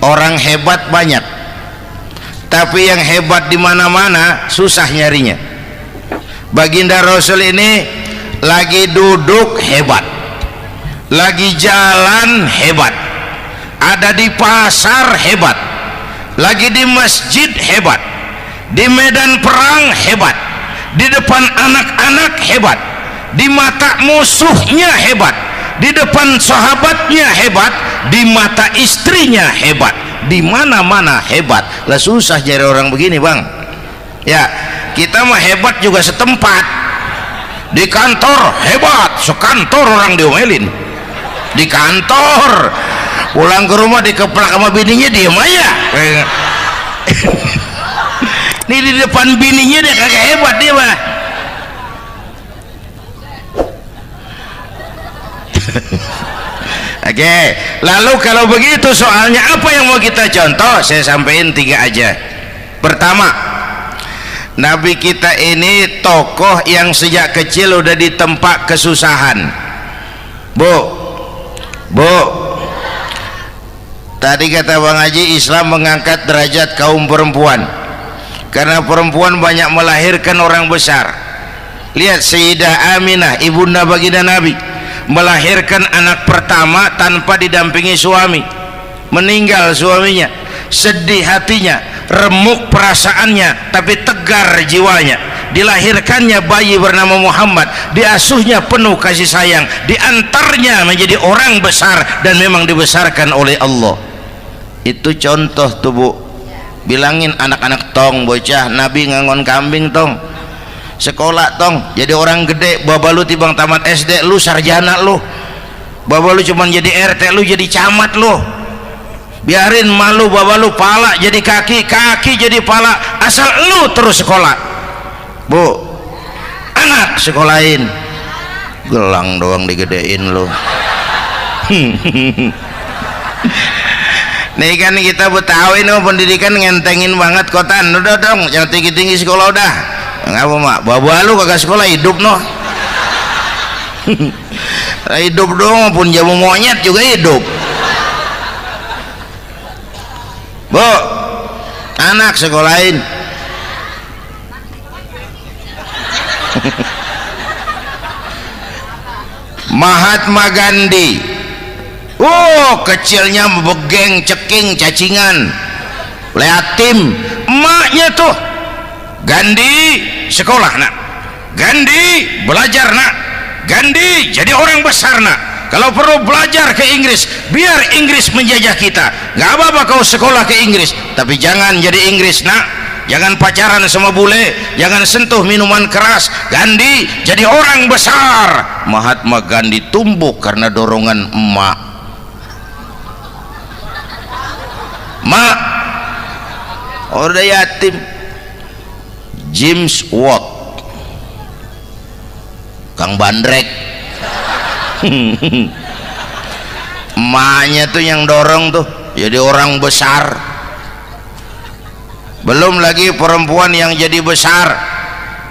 orang hebat banyak, tapi yang hebat di mana-mana susah nyarinya. Baginda Rasul ini lagi duduk hebat, lagi jalan hebat, ada di pasar hebat, lagi di masjid hebat, di medan perang hebat, di depan anak-anak hebat, di mata musuhnya hebat, di depan sahabatnya hebat, di mata istrinya hebat, di mana-mana hebat. Lah susah cari orang begini, Bang. Ya, kita mah hebat juga setempat. Di kantor hebat, sekantor orang diomelin. Di kantor, pulang ke rumah dikeplak sama bininya, diem aja. Ini di depan bininya dia kagak hebat dia mah. Oke, lalu kalau begitu soalnya apa yang mau kita contoh? Saya sampaikan 3 aja. Pertama, Nabi kita ini tokoh yang sejak kecil udah ditempa kesusahan. Bu, tadi kata Bang Haji, Islam mengangkat derajat kaum perempuan karena perempuan banyak melahirkan orang besar. Lihat Sayyidah Aminah, ibunda baginda Nabi, melahirkan anak pertama tanpa didampingi suami. Meninggal suaminya, sedih hatinya, remuk perasaannya, tapi tegar jiwanya. Dilahirkannya bayi bernama Muhammad, diasuhnya penuh kasih sayang, diantarnya menjadi orang besar dan memang dibesarkan oleh Allah. Itu contoh tuh, Bu. Bilangin anak-anak tong, bocah Nabi ngangon kambing tong, sekolah tong, jadi orang gede. Baba lu tibang tamat SD, lu sarjana lu. Baba lu cuman jadi RT, lu jadi camat lu. Biarin malu baba lu, pala jadi kaki, kaki jadi pala, asal lu terus sekolah. Bu, anak sekolahin, gelang doang digedein lu. Nih kan kita Betawi nih pendidikan ngentengin banget kotan. Udah dong, jangan tinggi-tinggi sekolah udah. Ngapa mak? Baba lu kagak sekolah, hidup noh. Hidup dong, pun jamu monyet juga hidup. Bu, anak sekolahin. Mahatma Gandhi, kecilnya begeng, ceking, cacingan, leatim. Emaknya tuh, Gandhi sekolah nak, Gandhi belajar nak, Gandhi jadi orang besar nak. Kalau perlu belajar ke Inggris, biar Inggris menjajah kita. Gak apa-apa kau sekolah ke Inggris, tapi jangan jadi Inggris nak. Jangan pacaran sama bule, jangan sentuh minuman keras. Gandhi jadi orang besar. Mahatma Gandhi tumbuh karena dorongan emak. Mak, udah yatim. James Watt, Kang Bandrek. Emaknya tuh yang dorong tuh jadi orang besar. Belum lagi perempuan yang jadi besar.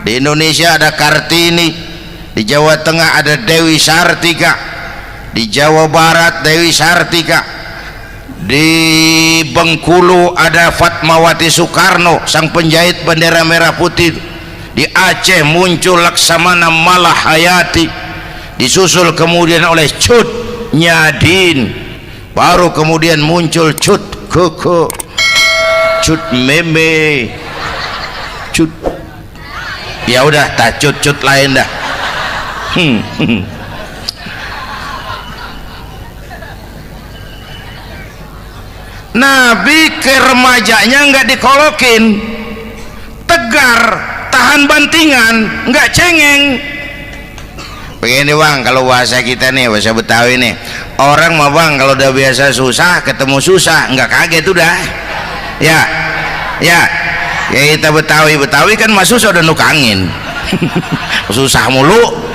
Di Indonesia ada Kartini, di Jawa Tengah ada Dewi Sartika, di Jawa Barat Dewi Sartika, di Bengkulu ada Fatmawati Soekarno, sang penjahit bendera merah putih. Di Aceh muncul Laksamana Malahayati, disusul kemudian oleh Cut Nyadin, baru kemudian muncul Cut Koko, Cut Meme, Cut, ya udah tak cut lain dah. Nabi ke remajanya nggak dikolokin, tegar, tahan bantingan, nggak cengeng. Begini Bang, kalau bahasa kita nih, bahasa Betawi nih, orang mah Bang kalau udah biasa susah ketemu susah nggak kaget udah. Ya Ya kita Betawi kan masuk sudah nukangin. Susah mulu.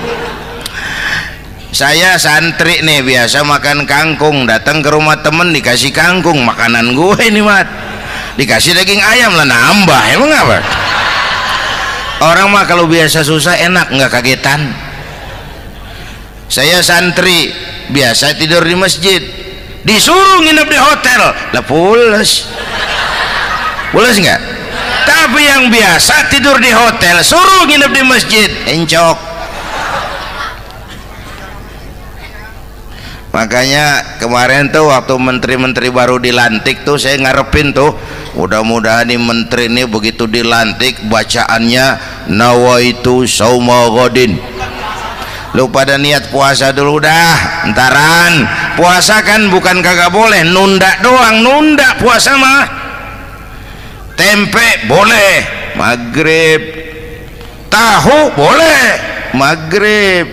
Saya santri nih biasa makan kangkung, datang ke rumah temen dikasih kangkung, makanan gue ini mat, dikasih daging ayam lah nambah, emang apa? Orang mah kalau biasa susah enak, nggak kagetan. Saya santri biasa tidur di masjid, disuruh nginep di hotel lah pules nggak? Tapi yang biasa tidur di hotel suruh nginep di masjid encok. Makanya kemarin tuh waktu menteri-menteri baru dilantik tuh saya ngarepin tuh, mudah-mudahan nih menteri ini begitu dilantik bacaannya nawaitu sauma ghadin. Lu pada niat puasa dulu dah, entaran. Puasa kan bukan kagak boleh, nunda doang, nunda puasa mah. Tempe boleh maghrib, tahu boleh maghrib,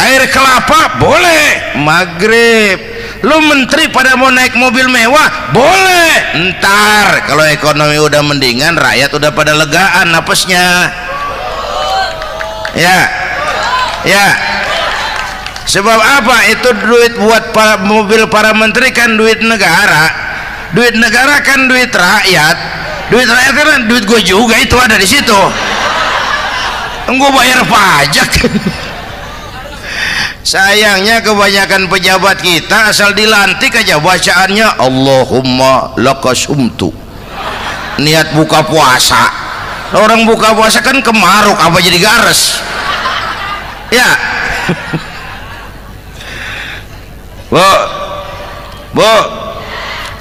air kelapa boleh maghrib. Lu menteri pada mau naik mobil mewah boleh, ntar kalau ekonomi udah mendingan, rakyat udah pada legaan napasnya. Ya sebab apa? Itu duit buat mobil para menteri kan duit negara kan duit rakyat kan duit gue juga, itu ada di situ, gue bayar pajak. Sayangnya kebanyakan pejabat kita asal dilantik aja bacaannya Allahumma lakasumtu, niat buka puasa. Orang buka puasa kan kemaruk, apa jadi gares ya? Bu,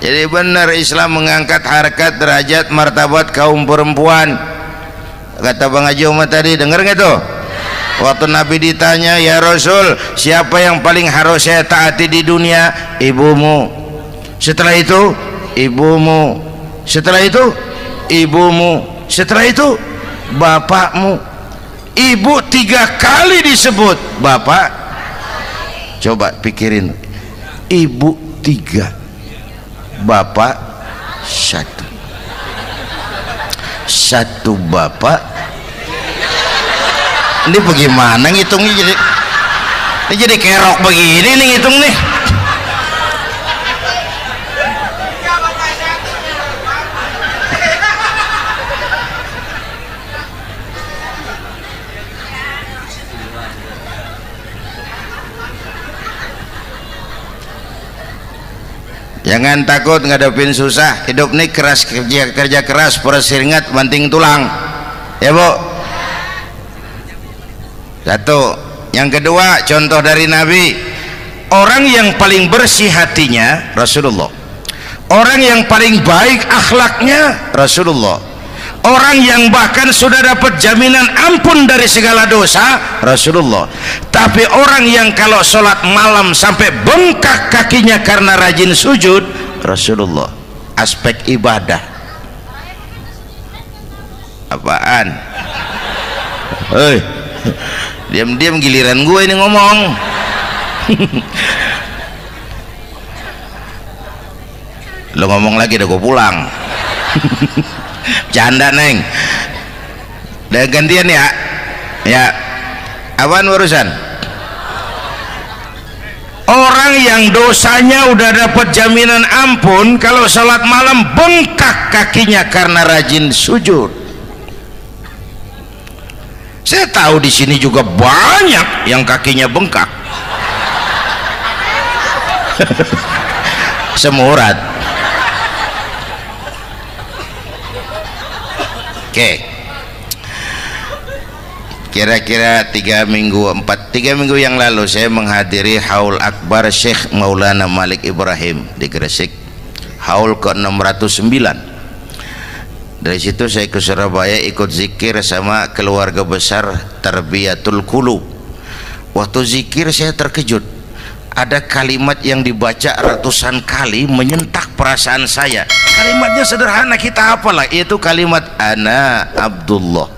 jadi benar Islam mengangkat harkat, derajat, martabat kaum perempuan. Kata Bang Haji Umar tadi, dengar nggak tuh? Waktu Nabi ditanya, ya Rasul, siapa yang paling harus saya taati di dunia? Ibumu. Setelah itu ibumu. Setelah itu ibumu. Setelah itu bapakmu. Ibu 3 kali disebut, bapak coba pikirin, ibu 3, bapak 1 bapak. Ini bagaimana ngitungnya, jadi kerok begini nih ngitung nih. Jangan takut ngadepin susah, hidup nih keras, kerja keras, perseringat banting tulang ya Bu. Satu. Yang kedua, contoh dari Nabi, orang yang paling bersih hatinya Rasulullah, orang yang paling baik akhlaknya Rasulullah, orang yang bahkan sudah dapat jaminan ampun dari segala dosa Rasulullah. Tapi orang yang kalau sholat malam sampai bengkak kakinya karena rajin sujud Rasulullah. Aspek ibadah apaan? Hei, diam-diam giliran gue ini ngomong. Lo ngomong lagi dah gue pulang. Canda neng, udah gantian ya apaan urusan? Orang yang dosanya udah dapat jaminan ampun, kalau sholat malam bengkak kakinya karena rajin sujud. Saya tahu di sini juga banyak yang kakinya bengkak. Semurat. Oke. Kira-kira 3 minggu yang lalu saya menghadiri haul akbar Syekh Maulana Malik Ibrahim di Gresik, haul ke-609. Dari situ saya ke Surabaya ikut zikir sama keluarga besar Tarbiyatul Qulub. Waktu zikir saya terkejut, ada kalimat yang dibaca ratusan kali menyentak perasaan saya. Kalimatnya sederhana, kita hafalah, yaitu kalimat ana Abdullah.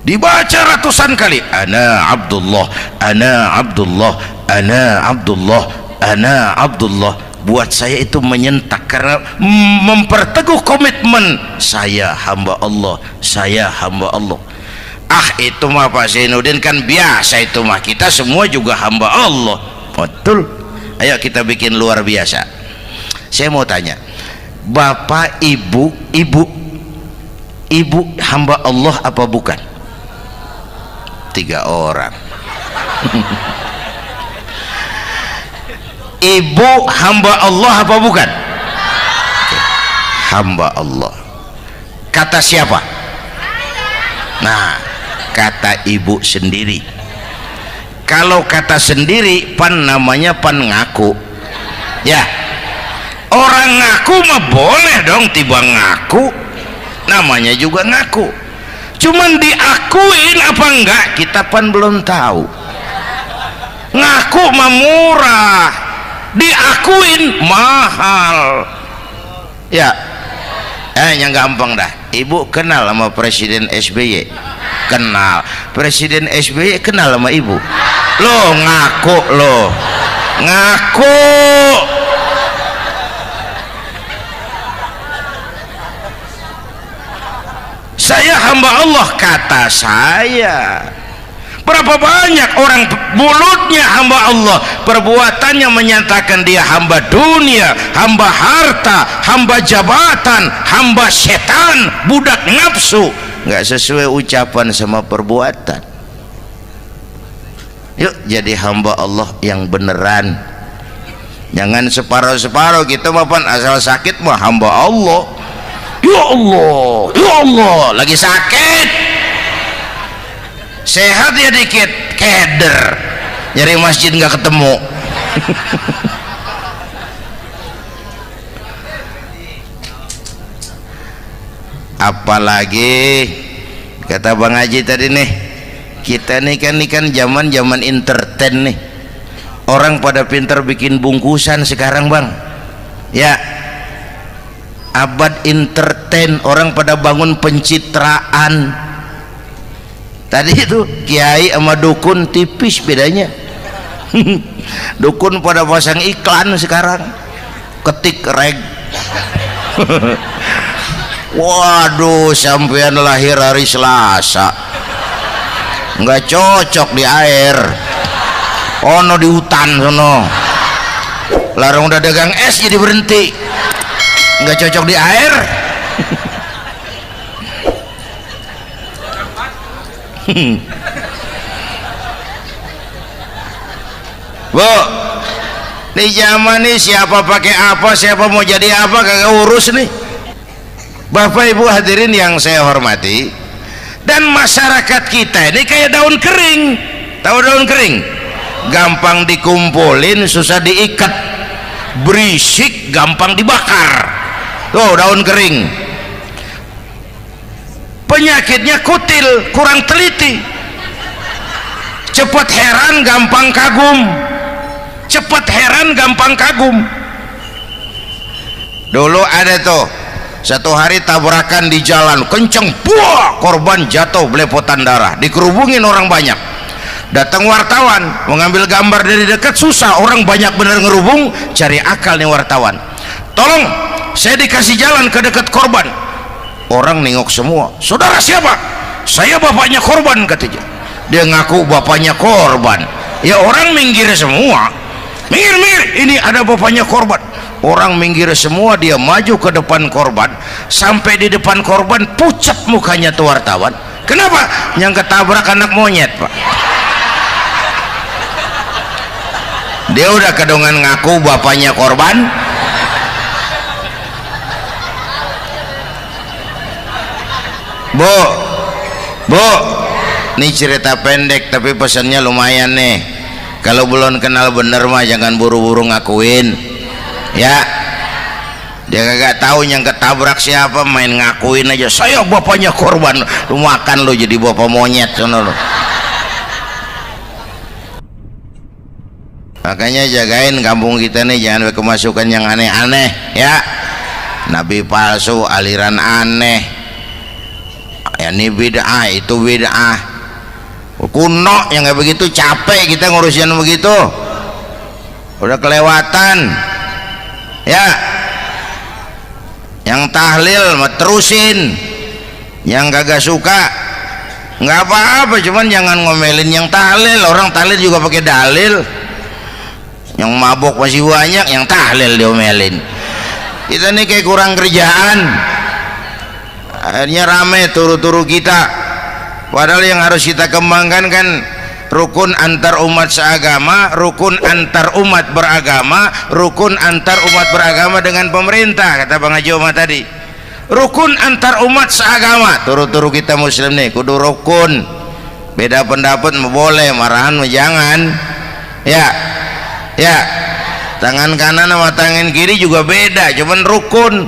Dibaca ratusan kali, ana Abdullah, ana Abdullah, ana Abdullah, ana Abdullah. buat saya itu menyentak karena memperteguh komitmen saya hamba Allah, saya hamba Allah. Itu mah Pak Zainuddin kan biasa, itu mah kita semua juga hamba Allah. Betul. Ayo kita bikin luar biasa. Saya mau tanya, bapak ibu hamba Allah apa bukan? 3 orang. Ibu hamba Allah apa bukan? Hamba Allah. Kata siapa? Nah, kata ibu sendiri. Kalau kata sendiri pan namanya pan ngaku. Ya, orang ngaku mah boleh dong, tiba ngaku namanya juga ngaku. Cuman diakuin apa enggak kita pan belum tahu. Ngaku mah murah, diakuin mahal. Ya, yang gampang dah. Ibu kenal sama Presiden SBY? Kenal. Presiden SBY kenal sama ibu? Lo ngaku, lo ngaku. Saya hamba Allah, kata saya. Berapa banyak orang mulutnya hamba Allah, perbuatannya menyatakan dia hamba dunia, hamba harta, hamba jabatan, hamba setan, budak nafsu. Nggak sesuai ucapan sama perbuatan. Yuk jadi hamba Allah yang beneran. Jangan separuh-separuh. Kita mapan asal sakit mah hamba Allah. Ya Allah, ya Allah, lagi sakit. Sehat ya dikit, keder, nyari masjid nggak ketemu. Apalagi kata Bang Haji tadi nih, kita nih kan zaman entertain nih. Orang pada pinter bikin bungkusan sekarang Bang. Ya, abad entertain, orang pada bangun pencitraan. Tadi itu kiai sama dukun tipis bedanya. Dukun pada pasang iklan sekarang, ketik reg. Waduh, sampean lahir hari Selasa, nggak cocok di air, ono di hutan sono. Larang udah dagang es jadi berhenti, nggak cocok di air. Bu, nih zaman nih siapa pakai apa, siapa mau jadi apa kagak urus nih. Bapak Ibu hadirin yang saya hormati, dan masyarakat kita ini kayak daun kering. Tahu daun kering? Gampang dikumpulin, susah diikat, berisik, gampang dibakar. Tuh daun kering. Penyakitnya kutil, kurang teliti, cepat heran gampang kagum, cepat heran gampang kagum. Dulu ada tuh satu hari tabrakan di jalan kenceng, buah, korban jatuh belepotan darah, dikerubungin orang banyak. Datang wartawan mengambil gambar dari dekat, susah, orang banyak bener ngerubung. Cari akal nih wartawan, tolong saya dikasih jalan ke dekat korban. Orang nengok semua, saudara siapa? Saya bapaknya korban, katanya. Dia ngaku bapaknya korban. Ya orang minggir semua, minggir, ini ada bapaknya korban. Orang minggir semua, dia maju ke depan korban. Sampai di depan korban pucat mukanya tuh wartawan. Kenapa? Yang ketabrak anak monyet, Pak. Dia udah kedongan ngaku bapaknya korban. Bu, ini cerita pendek tapi pesannya lumayan nih. Kalau belum kenal bener mah jangan buru-buru ngakuin. Ya, dia kagak tahu yang ketabrak siapa, main ngakuin aja. Saya bapaknya korban. Lu makan lu jadi bapak monyet sono lu. Makanya jagain kampung kita nih, jangan kemasukan yang aneh-aneh ya. Nabi palsu, aliran aneh. Ya ini bid'ah, itu bid'ah kuno yang kayak begitu. Capek kita ngurusin begitu, udah kelewatan. Ya, yang tahlil terusin, yang kagak suka nggak apa-apa, cuman jangan ngomelin yang tahlil. Orang tahlil juga pakai dalil. Yang mabok masih banyak, yang tahlil diomelin. Kita nih kayak kurang kerjaan, akhirnya rame turu-turu kita. Padahal yang harus kita kembangkan kan rukun antar umat seagama, rukun antar umat beragama, rukun antar umat beragama dengan pemerintah. Kata Bang Haji Omar tadi, rukun antar umat seagama. Turu-turu kita muslim nih kudu rukun. Beda pendapat boleh, marahan jangan. Ya, ya, tangan kanan sama tangan kiri juga beda, cuman rukun.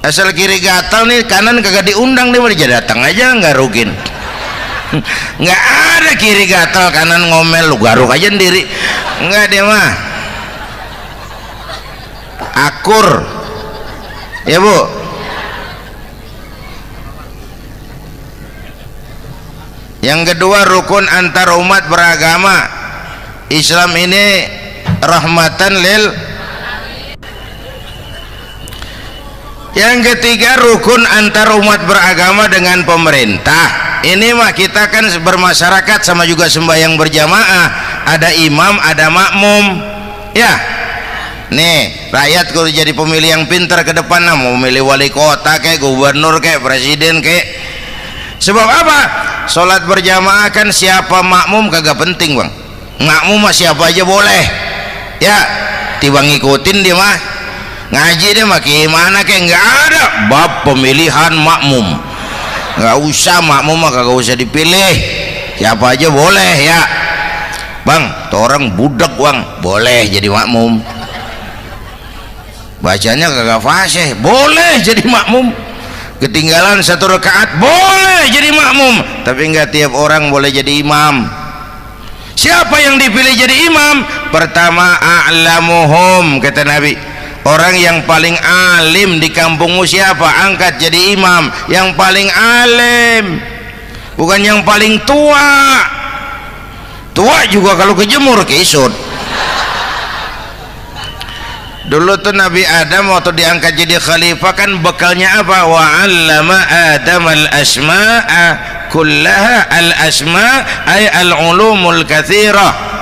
Asal kiri gatal nih, kanan kagak diundang, dia datang aja nggak rukin. Nggak ada kiri gatal kanan ngomel, lu garuk aja sendiri. Nggak, dia mah akur. Ya Bu. Yang kedua, rukun antar umat beragama. Islam ini rahmatan lil. Yang ketiga, rukun antar umat beragama dengan pemerintah. Ini mah kita kan bermasyarakat sama juga sembahyang berjamaah, ada imam ada makmum. Ya, nih rakyat kalau jadi pemilih yang pintar ke depan, nah, mau milih wali kota kayak gubernur kayak presiden kayak. Sebab apa? Sholat berjamaah kan siapa makmum kagak penting Bang. Makmum mah siapa aja boleh. Ya, tiba ngikutin dia mah. Ngaji dia mah gimana kayak nggak ada bab pemilihan makmum. Nggak usah, makmum mah kagak usah dipilih, siapa aja boleh. Ya Bang, tuh orang budak Bang, boleh jadi makmum. Bacanya kagak fasih, boleh jadi makmum. Ketinggalan satu rakaat, boleh jadi makmum. Tapi nggak tiap orang boleh jadi imam. Siapa yang dipilih jadi imam? Pertama, a'lamuhum, kata Nabi. Orang yang paling alim di kampungmu siapa? Angkat jadi imam. Yang paling alim, bukan yang paling tua. Tua juga kalau kejemur kisut. Dulu tuh Nabi Adam waktu diangkat jadi khalifah kan bekalnya apa? Wa 'allama Adam al-asma'a kullaha. Al-asma' ay al-ulumul katsirah.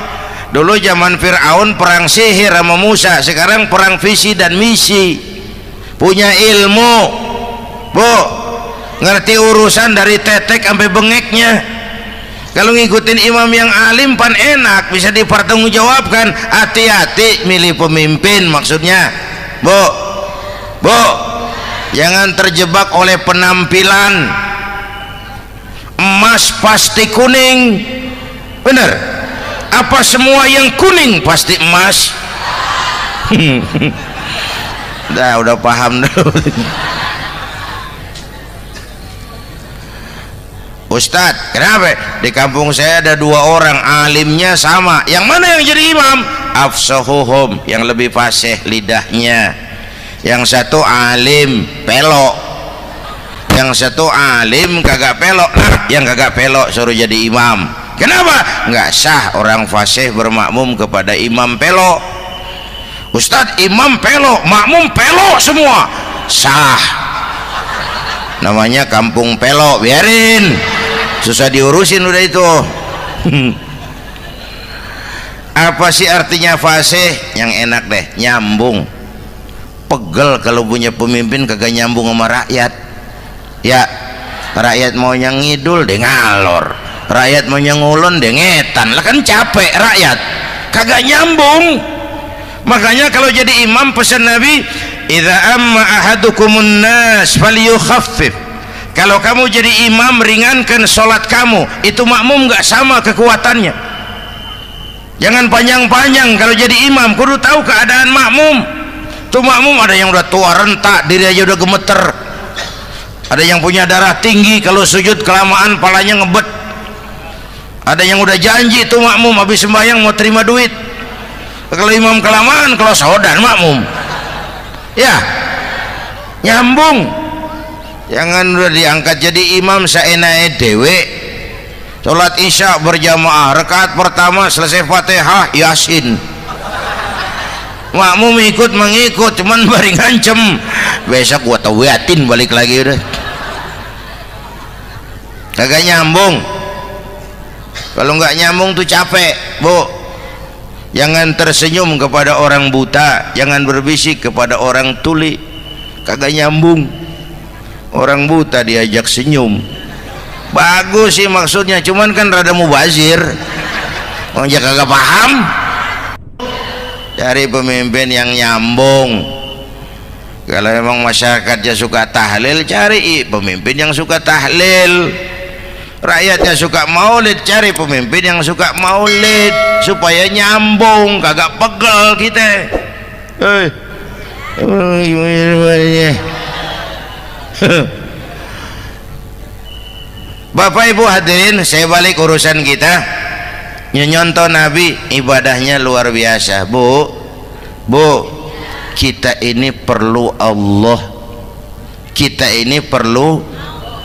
Dulu zaman Fir'aun perang sihir sama Musa, sekarang perang visi dan misi. Punya ilmu Bu, ngerti urusan dari tetek sampai bengeknya. Kalau ngikutin imam yang alim pan enak, bisa dipertanggungjawabkan. Hati-hati milih pemimpin, maksudnya Bu, jangan terjebak oleh penampilan. Emas pasti kuning, bener? Apa semua yang kuning pasti emas? Udah paham dulu. Ustadz, kenapa? Di kampung saya ada 2 orang alimnya sama. Yang mana yang jadi imam? Afsahuhum, yang lebih fasih lidahnya. Yang satu alim pelok, yang satu alim kagak pelok. Nah, yang kagak pelok suruh jadi imam. Kenapa? Nggak sah orang fasih bermakmum kepada imam pelok. Ustadz, imam pelok, makmum pelok semua. Sah. Namanya kampung pelok, biarin. Susah diurusin udah itu. Apa sih artinya fasih? Yang enak deh, nyambung. Pegel kalau punya pemimpin kagak nyambung sama rakyat. Ya, rakyat mau yang ngidul deh ngalor, rakyat mau nyengulun deh ngetan. Lah kan capek rakyat, kagak nyambung. Makanya kalau jadi imam pesan Nabi, idza amma ahadukumun nas falyukhaffif. Kalau kamu jadi imam, ringankan sholat kamu. Itu makmum nggak sama kekuatannya. Jangan panjang-panjang kalau jadi imam, kudu tahu keadaan makmum. Tuh makmum ada yang udah tua rentak, diri aja udah gemeter. Ada yang punya darah tinggi, kalau sujud kelamaan palanya ngebet. Ada yang udah janji tuh makmum habis sembahyang mau terima duit. Kalau imam kelamaan, kalau saudan makmum. Ya, nyambung. Jangan udah diangkat jadi imam saenake dewe. Sholat isya berjamaah, rakaat pertama selesai Fatihah Yasin. makmum ikut mengikut, cuman bari ngancem besok gua tawiatin balik lagi udah. Kagak nyambung. Kalau nggak nyambung tuh capek, Bu. Jangan tersenyum kepada orang buta, jangan berbisik kepada orang tuli. Kagak nyambung. Orang buta diajak senyum, bagus sih maksudnya, cuman kan rada mubazir. Orang kagak paham. Cari pemimpin yang nyambung. Kalau memang masyarakatnya suka tahlil, cari pemimpin yang suka tahlil. Rakyatnya suka maulid, cari pemimpin yang suka maulid, supaya nyambung, kagak pegel kita. Bapak Ibu hadirin, saya balik urusan kita. Nyontoh Nabi ibadahnya luar biasa. Bu, kita ini perlu Allah. Kita ini perlu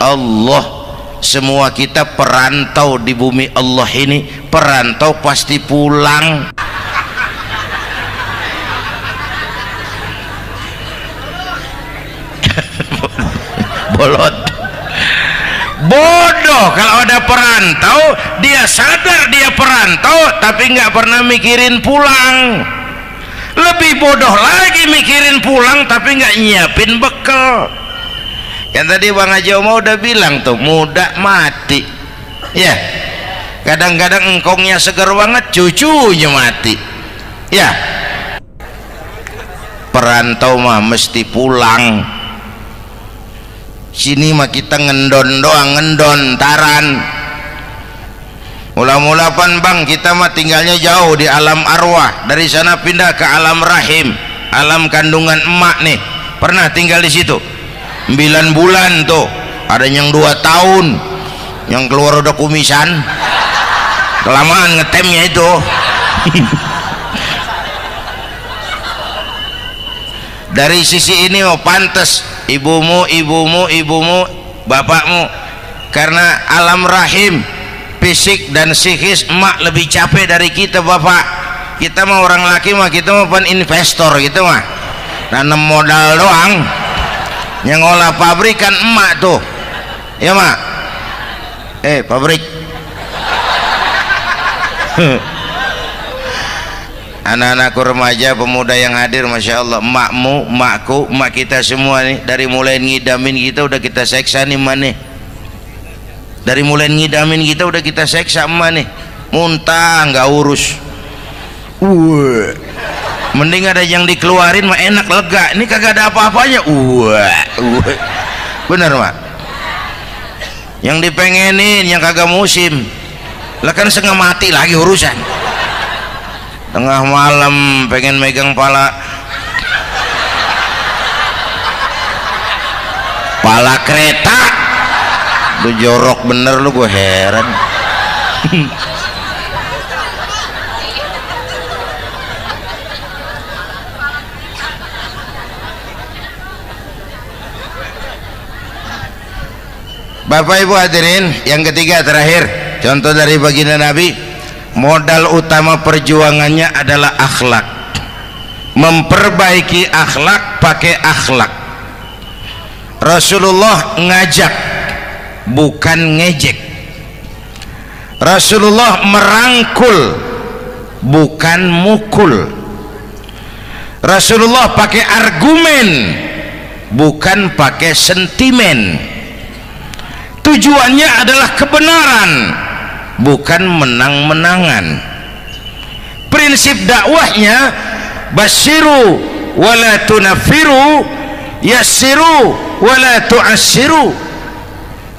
Allah. Semua kita perantau di bumi Allah ini. Perantau pasti pulang. Bolot, bodoh kalau ada perantau, dia sadar dia perantau tapi nggak pernah mikirin pulang. Lebih bodoh lagi mikirin pulang tapi nggak nyiapin bekal. Yang tadi Bang Haji Omar udah bilang tuh, muda mati ya. Kadang-kadang engkongnya seger banget, cucunya mati ya. Perantau mah mesti pulang. Sini mah kita ngendon doang, ngendon taran. Mula-mula pan Bang, kita mah tinggalnya jauh di alam arwah. Dari sana pindah ke alam rahim, alam kandungan emak nih. Pernah tinggal di situ 9 bulan tuh. Ada yang 2 tahun, yang keluar udah kumisan, kelamaan ngetemnya itu. Dari sisi ini oh pantas ibumu, bapakmu, karena alam rahim, fisik dan psikis emak lebih capek dari kita bapak. Kita mah orang laki mah, kita mah pan investor gitu mah, nanam modal doang. Yang ngolah pabrikan emak tuh ya mak. Pabrik. Anak-anakku remaja, pemuda yang hadir, masya Allah, emakmu, emakku, emak kita semua nih, dari mulai ngidamin kita udah kita seksa nih emak nih. Dari mulai ngidamin kita udah kita seksa emak nih. Muntah nggak urus. Mending ada yang dikeluarin mah enak, lega. Ini kagak ada apa-apanya. Bener mak. Yang dipengenin yang kagak musim, lah kan setengah mati lagi urusan. Tengah malam pengen megang pala kereta, lu jorok bener lu, gue heran. Bapak Ibu hadirin, yang ketiga terakhir, contoh dari baginda Nabi. Modal utama perjuangannya adalah akhlak. Memperbaiki akhlak, pakai akhlak. Rasulullah ngajak, bukan ngejek. Rasulullah merangkul, bukan mukul. Rasulullah pakai argumen, bukan pakai sentimen. Tujuannya adalah kebenaran, bukan menang-menangan. Prinsip dakwahnya basyiru wala tunafiru, yassiru wala tu'assiru.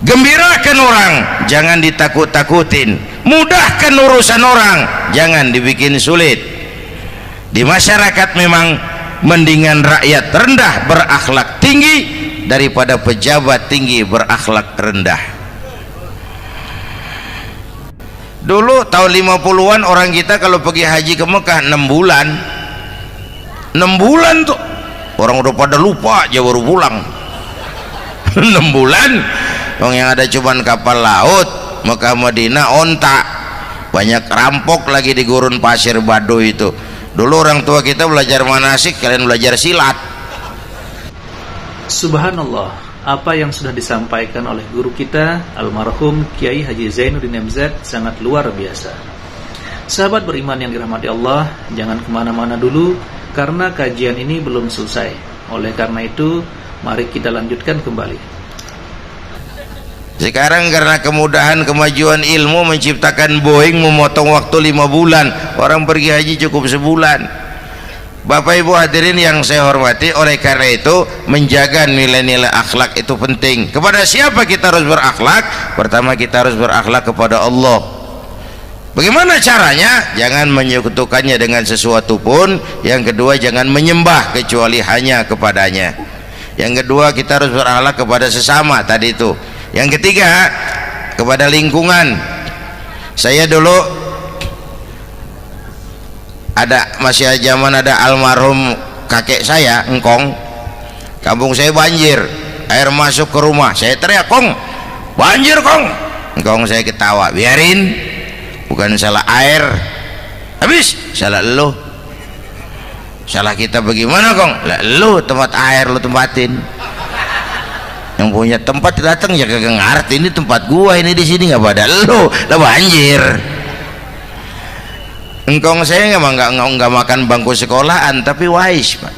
Gembirakan orang, jangan ditakut-takutin. Mudahkan urusan orang, jangan dibikin sulit. Di masyarakat memang mendingan rakyat rendah berakhlak tinggi daripada pejabat tinggi berakhlak rendah. Dulu tahun 50-an orang kita kalau pergi haji ke Mekah 6 bulan. 6 bulan tuh orang udah pada lupa aja baru pulang. 6 bulan yang ada cuman kapal laut, Mekah Madinah onta, banyak rampok lagi di gurun pasir Baduy itu. Dulu orang tua kita belajar manasik, kalian belajar silat. Subhanallah, apa yang sudah disampaikan oleh guru kita almarhum Kiai Haji Zainuddin MZ sangat luar biasa. Sahabat beriman yang dirahmati Allah, jangan kemana-mana dulu karena kajian ini belum selesai. Oleh karena itu, mari kita lanjutkan kembali. Sekarang karena kemudahan kemajuan ilmu menciptakan Boeing memotong waktu 5 bulan, orang pergi haji cukup sebulan. Bapak Ibu hadirin yang saya hormati, oleh karena itu menjaga nilai-nilai akhlak itu penting. Kepada siapa kita harus berakhlak? Pertama, kita harus berakhlak kepada Allah. Bagaimana caranya? Jangan menyekutukannya dengan sesuatu pun. Yang kedua, jangan menyembah kecuali hanya kepadanya. Yang kedua, kita harus berakhlak kepada sesama tadi itu. Yang ketiga, kepada lingkungan. Saya dulu masih zaman ada almarhum kakek saya, engkong. Kampung saya banjir, air masuk ke rumah. Saya teriak, "Kong, banjir, Kong." Engkong saya ketawa, "Biarin, bukan salah air." Habis, salah lo. Salah kita bagaimana, Kong? Lah lo tempat air lo tempatin. Yang punya tempat datang ya kagak ngerti, ini tempat gua, ini di sini nggak pada lo, lah banjir. Engkong saya nggak makan bangku sekolahan, tapi wise, Pak.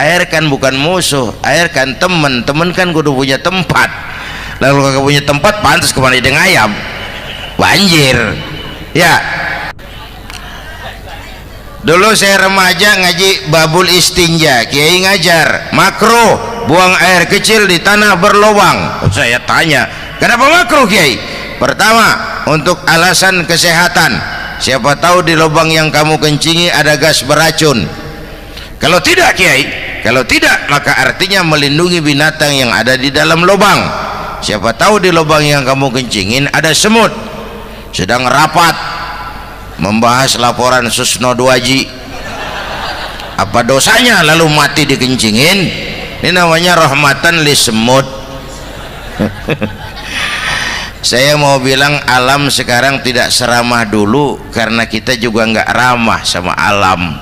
Air kan bukan musuh, air kan temen kan kudu punya tempat. Lalu kagak punya tempat, pantas kemana dia ngayam, banjir. Ya, dulu saya remaja ngaji babul istinja, kiai ngajar makruh buang air kecil di tanah berlubang. Saya tanya, kenapa makruh, Kiai? Pertama, untuk alasan kesehatan. Siapa tahu di lubang yang kamu kencingi ada gas beracun. Kalau tidak, Kiai, kalau tidak, maka artinya melindungi binatang yang ada di dalam lubang. Siapa tahu di lubang yang kamu kencingin ada semut sedang rapat membahas laporan Susno Duaji. Apa dosanya lalu mati dikencingin? Ini namanya rahmatan li semut. Saya mau bilang alam sekarang tidak seramah dulu karena kita juga nggak ramah sama alam.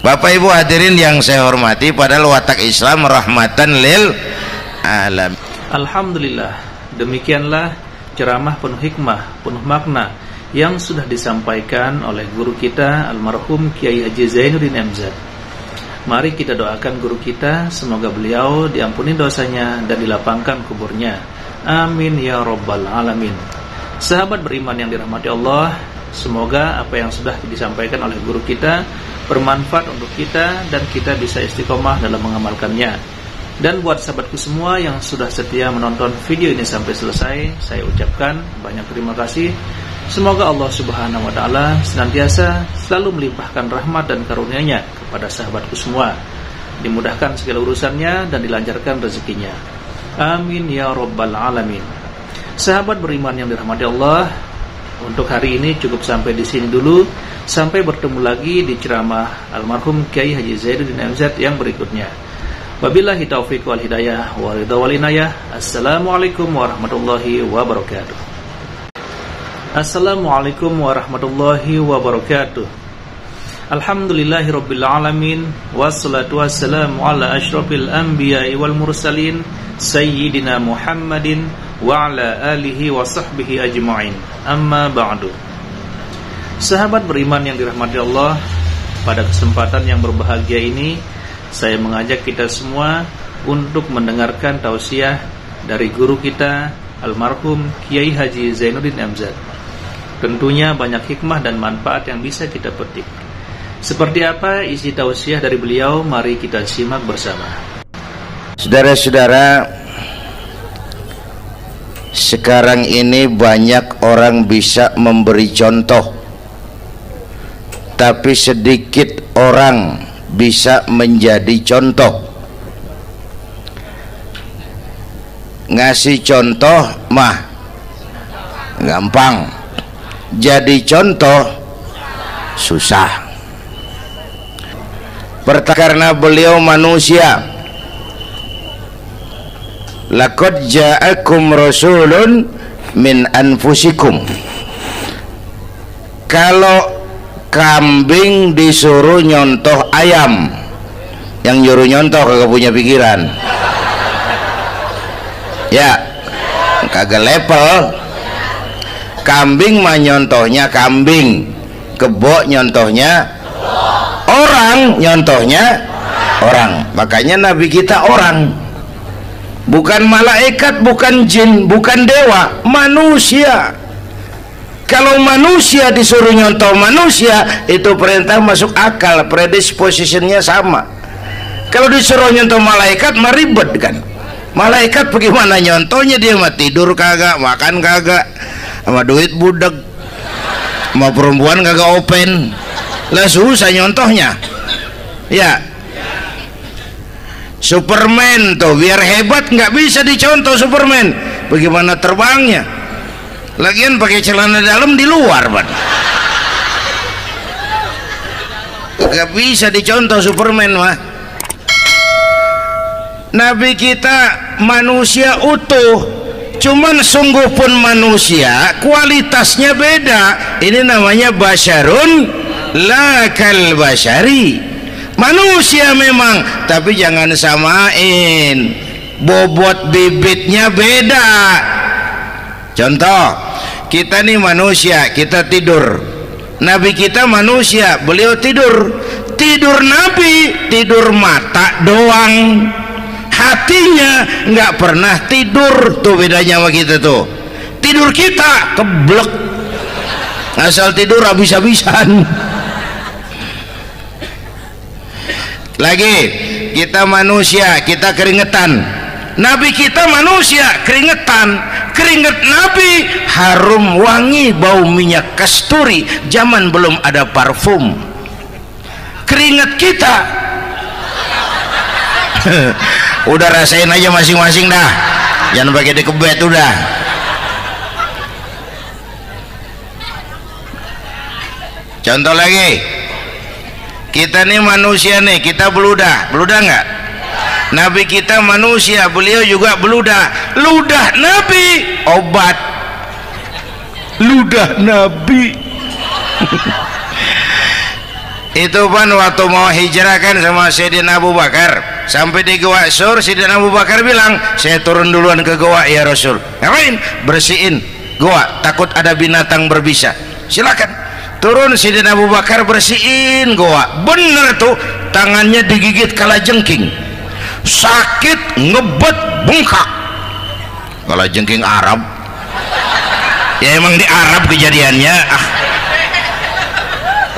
Bapak Ibu hadirin yang saya hormati, padahal watak Islam rahmatan lil alam. Alhamdulillah, demikianlah ceramah penuh hikmah, penuh makna yang sudah disampaikan oleh guru kita almarhum Kiai Haji Zainuddin MZ. Mari kita doakan guru kita, semoga beliau diampuni dosanya dan dilapangkan kuburnya. Amin ya rabbal alamin. Sahabat beriman yang dirahmati Allah, semoga apa yang sudah disampaikan oleh guru kita bermanfaat untuk kita dan kita bisa istiqomah dalam mengamalkannya. Dan buat sahabatku semua yang sudah setia menonton video ini sampai selesai, saya ucapkan banyak terima kasih. Semoga Allah Subhanahu wa taala senantiasa selalu melimpahkan rahmat dan karunia-Nya kepada sahabatku semua. Dimudahkan segala urusannya dan dilancarkan rezekinya. Amin ya rabbal alamin. Sahabat beriman yang dirahmati Allah, untuk hari ini cukup sampai di sini dulu. Sampai bertemu lagi di ceramah almarhum Kiai Haji Zainuddin MZ yang berikutnya. Wabillahi taufiq wal hidayah wa ridha wal inayah. Assalamualaikum warahmatullahi wabarakatuh. Assalamualaikum warahmatullahi wabarakatuh. Alhamdulillahirabbil alamin, wassalatu wassalamu ala asyrafil anbiya'i wal mursalin sayyidina Muhammadin wa ala alihi wa sahbihi ajma'in. Amma ba'du. Sahabat beriman yang dirahmati Allah, pada kesempatan yang berbahagia ini saya mengajak kita semua untuk mendengarkan tausiah dari guru kita almarhum Kiai Haji Zainuddin MZ. Tentunya banyak hikmah dan manfaat yang bisa kita petik. Seperti apa isi tausiah dari beliau? Mari kita simak bersama. Saudara-saudara, sekarang ini banyak orang bisa memberi contoh, tapi sedikit orang bisa menjadi contoh. Ngasih contoh mah gampang, jadi contoh susah. Karena beliau manusia. Laqad ja'akum rasulun min anfusikum. Kalau kambing disuruh nyontoh ayam, yang nyuruh nyontoh kagak punya pikiran. Ya, kagak level. Kambing mah nyontohnya kambing, kebo nyontohnya orang, nyontohnya orang. Makanya Nabi kita orang, bukan malaikat, bukan jin, bukan dewa, manusia. Kalau manusia disuruh nyontoh manusia, itu perintah masuk akal, predispositionnya sama. Kalau disuruh nyontoh malaikat mah ribet kan. Malaikat bagaimana nyontohnya, dia mah tidur kagak, makan kagak, sama duit budek, sama perempuan kagak open, lah susah nyontohnya. Ya, Superman tuh biar hebat nggak bisa dicontoh Superman, bagaimana terbangnya, lagian pakai celana dalam di luar ban, nggak bisa dicontoh Superman mah. Nabi kita manusia utuh, cuman sungguh pun manusia kualitasnya beda. Ini namanya basyarun la kal basyari, manusia memang, tapi jangan samain, bobot bibitnya beda. Contoh, kita nih manusia, kita tidur. Nabi kita manusia, beliau tidur. Tidur Nabi, tidur mata doang, hatinya nggak pernah tidur. Tuh bedanya sama kita tuh. Tidur kita keblek, asal tidur habis-habisan. Lagi, kita manusia, kita keringetan. Nabi kita manusia, keringetan. Keringet Nabi harum wangi, bau minyak kasturi, zaman belum ada parfum. Keringet kita udah rasain aja masing-masing dah, jangan pakai dikebet udah. Contoh lagi, kita nih manusia nih, kita beludah nggak? Nabi kita manusia, beliau juga beludah. Ludah Nabi obat, ludah Nabi. Itu kan waktu mau hijrah kan sama Sayyidina Abu Bakar, sampai di Gua Sur, Sayyidina Abu Bakar bilang, saya turun duluan ke gua ya Rasul. Ngapain? Bersihin gua, takut ada binatang berbisa. Silakan turun. Sayyidina Abu Bakar bersihin gua, bener tuh, tangannya digigit kalajengking, sakit, ngebet, bengkak. Kalajengking Arab ya, emang di Arab kejadiannya.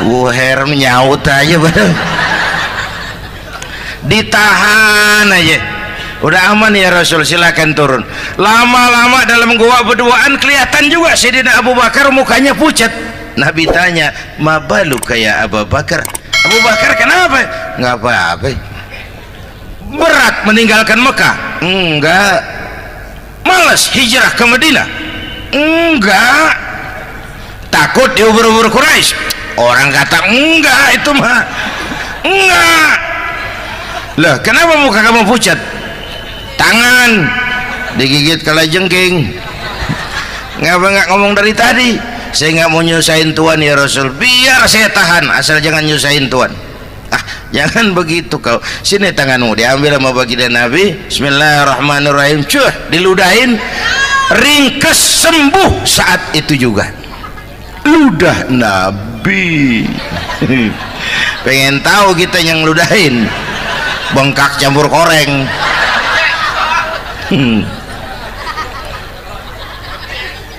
Wuher nyaut aja badan, ditahan aja, udah aman ya Rasul, silakan turun. Lama-lama dalam gua berduaan kelihatan juga Sayyidina Abu Bakar mukanya pucat. Nabi tanya, mabalu kayak Abu Bakar? Abu Bakar kenapa? Nggak apa-apa. Berat meninggalkan Mekah? Enggak. Malas hijrah ke Madinah? Enggak. Takut diubur-ubur Quraisy? Orang kata enggak, itu mah enggak. Lah kenapa muka kamu pucat? Tangan digigit kalajengking. Ngapa nggak ngomong dari tadi? Saya nggak mau nyusahin Tuhan ya Rasul, biar saya tahan, asal jangan nyusahin Tuhan. Jangan begitu kau. Sini tanganmu, diambil sama baginda Nabi. Bismillahirrahmanirrahim. Cuh, diludahin, ringkes, sembuh saat itu juga. Ludah Nabi. Pengen tahu kita yang ludahin, bengkak campur koreng.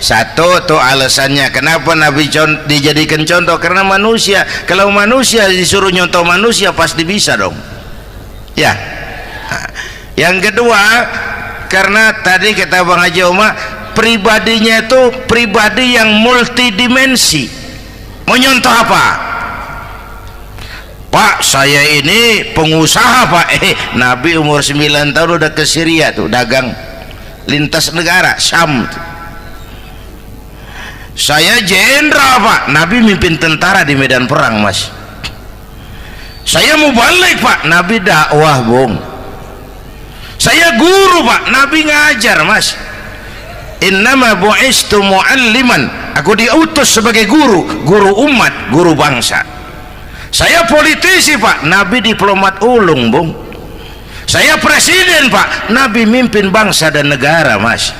Satu tuh alasannya kenapa Nabi dijadikan contoh, karena manusia. Kalau manusia disuruh nyontoh manusia pasti bisa dong ya. Yang kedua, karena tadi kata Bang Haji Oma, pribadinya itu pribadi yang multidimensi. Mau nyontoh apa? Pak, saya ini pengusaha Pak. Nabi umur 9 tahun udah ke Syria tuh, dagang lintas negara Syam tuh. Saya jenderal Pak, Nabi mimpin tentara di medan perang Mas. Saya mau balik Pak, Nabi dakwah Bung. Saya guru Pak, Nabi ngajar Mas. Innama bu'istu mu'alliman Aku diutus sebagai guru umat, guru bangsa. Saya politisi Pak, Nabi diplomat ulung Bung. Saya presiden Pak, Nabi mimpin bangsa dan negara Mas.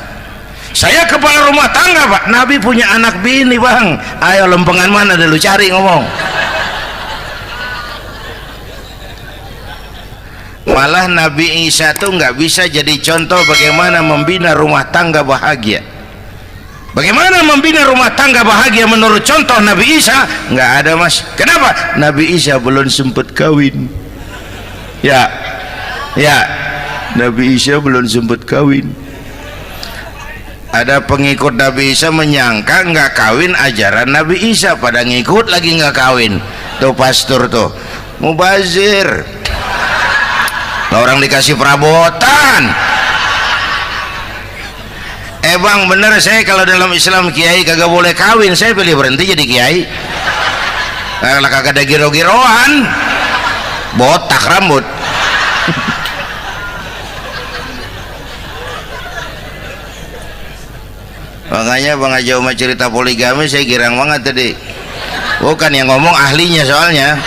Saya kepala rumah tangga Pak, Nabi punya anak bini Bang. Ayo lempengan mana dulu cari ngomong. Malah Nabi Isa tuh nggak bisa jadi contoh bagaimana membina rumah tangga bahagia. Bagaimana membina rumah tangga bahagia menurut contoh Nabi Isa? Nggak ada Mas. Kenapa? Nabi Isa belum sempat kawin. Ya, Nabi Isa belum sempat kawin. Ada pengikut Nabi Isa menyangka nggak kawin ajaran Nabi Isa, pada ngikut lagi nggak kawin. Tuh pastor tuh mubazir. Orang dikasih perabotan. Bang bener, saya kalau dalam Islam kiai kagak boleh kawin, saya pilih berhenti jadi kiai. Karena kagak ada giro-giroan, botak rambut. Makanya Bang Haji Umar cerita poligami saya girang banget tadi. Bukan yang ngomong ahlinya soalnya.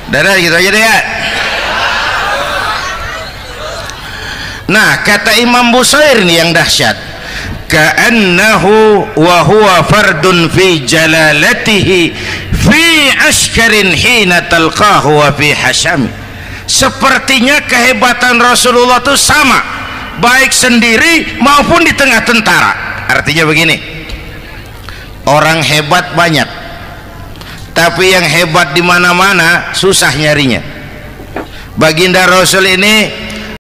Dadah gitu aja deh ya. Nah, kata Imam Busair nih yang dahsyat, ka'annahu wa huwa fardun fi jalalatihi fi ashkarin hina talqahu wa fi hasham. Sepertinya kehebatan Rasulullah itu sama baik sendiri maupun di tengah tentara. Artinya begini, orang hebat banyak, tapi yang hebat di mana-mana susah nyarinya. Baginda Rasul ini